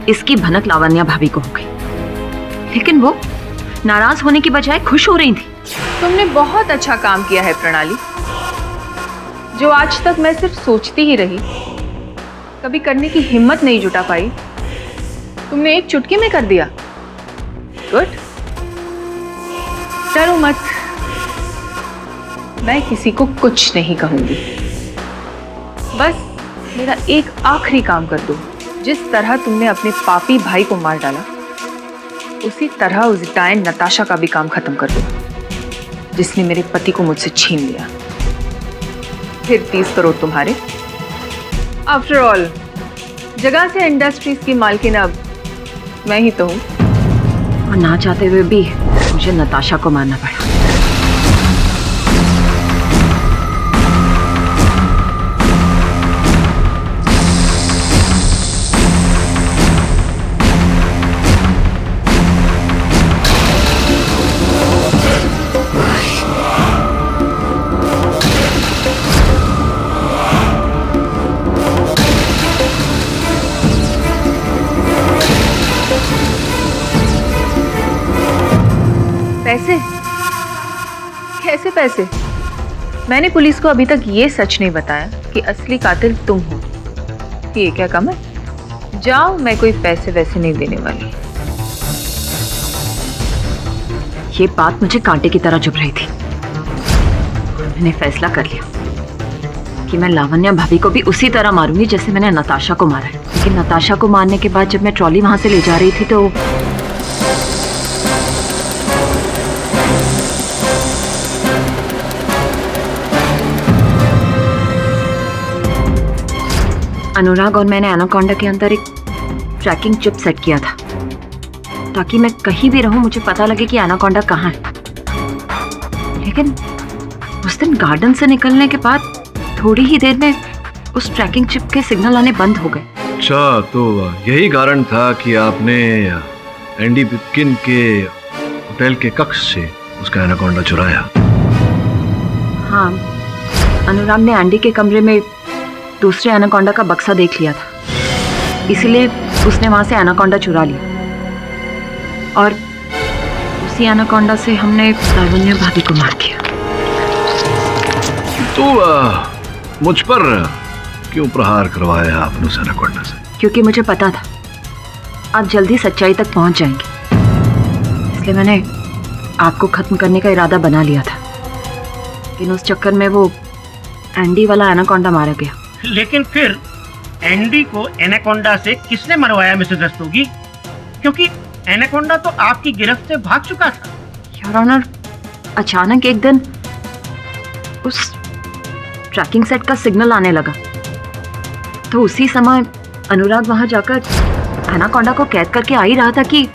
इसकी भनक लावण्या भाभी को हो गई, लेकिन वो नाराज होने की बजाय खुश हो रही थी। तुमने बहुत अच्छा काम किया है प्रणाली, जो आज तक मैं सिर्फ सोचती ही रही, कभी करने की हिम्मत नहीं जुटा पाई, तुमने एक चुटकी में कर दिया। गुड। डरो मत, मैं किसी को कुछ नहीं कहूंगी। बस मेरा एक आखिरी काम कर दो। जिस तरह तुमने अपने पापी भाई को मार डाला, उसी तरह उस डायन नताशा का भी काम खत्म कर दो, जिसने मेरे पति को मुझसे छीन लिया। फिर 30 करोड़ तुम्हारे। आफ्टर ऑल जगह से इंडस्ट्रीज की मालकिन अब मैं ही तो हूं। और ना चाहते हुए भी मुझे नताशा को मारना पड़ा। पैसे? कैसे पैसे? मैंने पुलिस को अभी तक ये सच नहीं बताया कि असली कातिल तुम हो। ये क्या कम है? जाओ, मैं कोई पैसे वैसे नहीं देने वाली। ये बात मुझे कांटे की तरह चुभ रही थी। मैंने फैसला कर लिया कि मैं लावण्या भाभी को भी उसी तरह मारूंगी जैसे मैंने नताशा को मारा है। लेकिन नताशा को मारने के बाद जब मैं ट्रॉली वहां से ले जा रही थी तो अनुराग और मैंने एनाकोंडा के अंदर एक ट्रैकिंग चिप सेट किया था, ताकि मैं कहीं भी रहूं मुझे पता लगे कि एनाकोंडा कहाँ है। लेकिन उस दिन गार्डन से निकलने के बाद थोड़ी ही देर में उस ट्रैकिंग चिप के सिग्नल आने बंद हो गए। अच्छा, तो यही कारण था कि आपने एंडी पिपकिन के होटल के कक्ष से उसका एनाकोंडा चुराया। हाँ, अनुराग ने एंडी के कमरे में दूसरे एनाकोंडा का बक्सा देख लिया था, इसलिए उसने वहां से एनाकोंडा चुरा लिया और उसी एनाकोंडा से हमने लावण्या भाभी को मार दिया। तो मुझ पर क्यों प्रहार करवाया आपने उस एनाकोंडा से? क्योंकि मुझे पता था आप जल्दी सच्चाई तक पहुंच जाएंगे, इसलिए मैंने आपको खत्म करने का इरादा बना लिया था। लेकिन उस चक्कर में वो एंडी वाला एनाकोंडा मारा गया। लेकिन फिर एंडी को एनाकोंडा से किसने मरवाया मिसेस रस्तोगी? क्योंकि एनाकोंडा तो आपकी गिरफ्त से भाग चुका था। योर ऑनर, अचानक एक दिन उस ट्रैकिंग सेट का सिग्नल आने लगा, तो उसी समय अनुराग वहां जाकर एनाकोंडा को कैद करके आ ही रहा था कि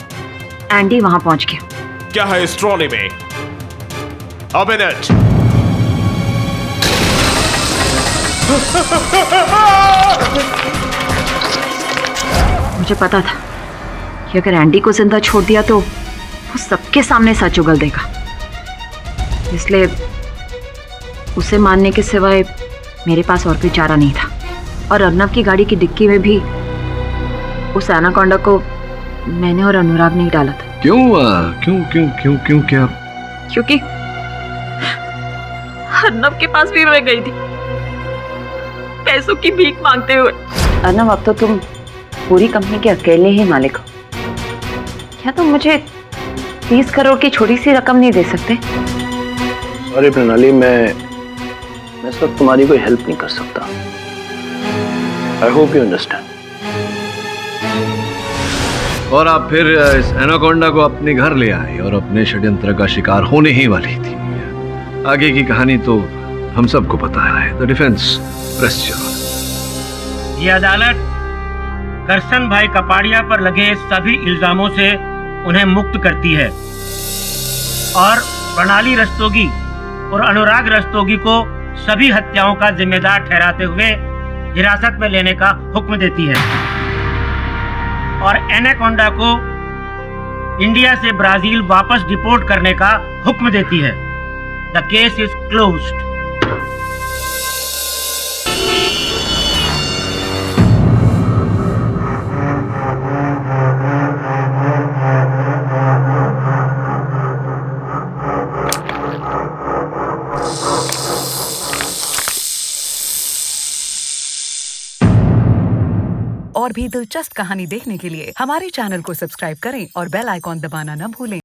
एंडी वहां पहुंच गया। क्या है इस ट्रॉली में? A minute. मुझे पता था कि अगर एंडी को जिंदा छोड़ दिया तो वो सबके सामने सच उगल देगा, इसलिए उसे मारने के सिवाय मेरे पास और कोई चारा नहीं था। और अर्नव की गाड़ी की डिक्की में भी उस एनाकोंडा को मैंने और अनुराग ने ही डाला था। क्यों क्यों क्यों क्यों क्यों क्या? क्योंकि अर्नव के पास भी मैं गई थी पैसों की भीख मांगते हुए। अर्नव, अब तो तुम पूरी कंपनी के अकेले ही मालिक हो, क्या तुम मुझे 30 करोड़ की छोटी सी रकम नहीं दे सकते? सॉरी प्रणाली, मैं इस वक्त तुम्हारी कोई हेल्प नहीं कर सकता। I hope you understand. और आप फिर इस एनाकोंडा को अपने घर ले आए और अपने षड्यंत्र का शिकार होने ही वाली थी। आगे की कहानी तो हम सबको पता है। The defence press. ये अदालत करसन भाई कपाड़िया पर लगे सभी इल्जामों से उन्हें मुक्त करती है और प्रणाली रस्तोगी और अनुराग रस्तोगी को सभी हत्याओं का जिम्मेदार ठहराते हुए हिरासत में लेने का हुक्म देती है और एनाकोंडा को इंडिया से ब्राजील वापस डिपोर्ट करने का हुक्म देती है। The case is closed. और भी दिलचस्प कहानी देखने के लिए हमारे चैनल को सब्सक्राइब करें और बेल आइकॉन दबाना न भूलें।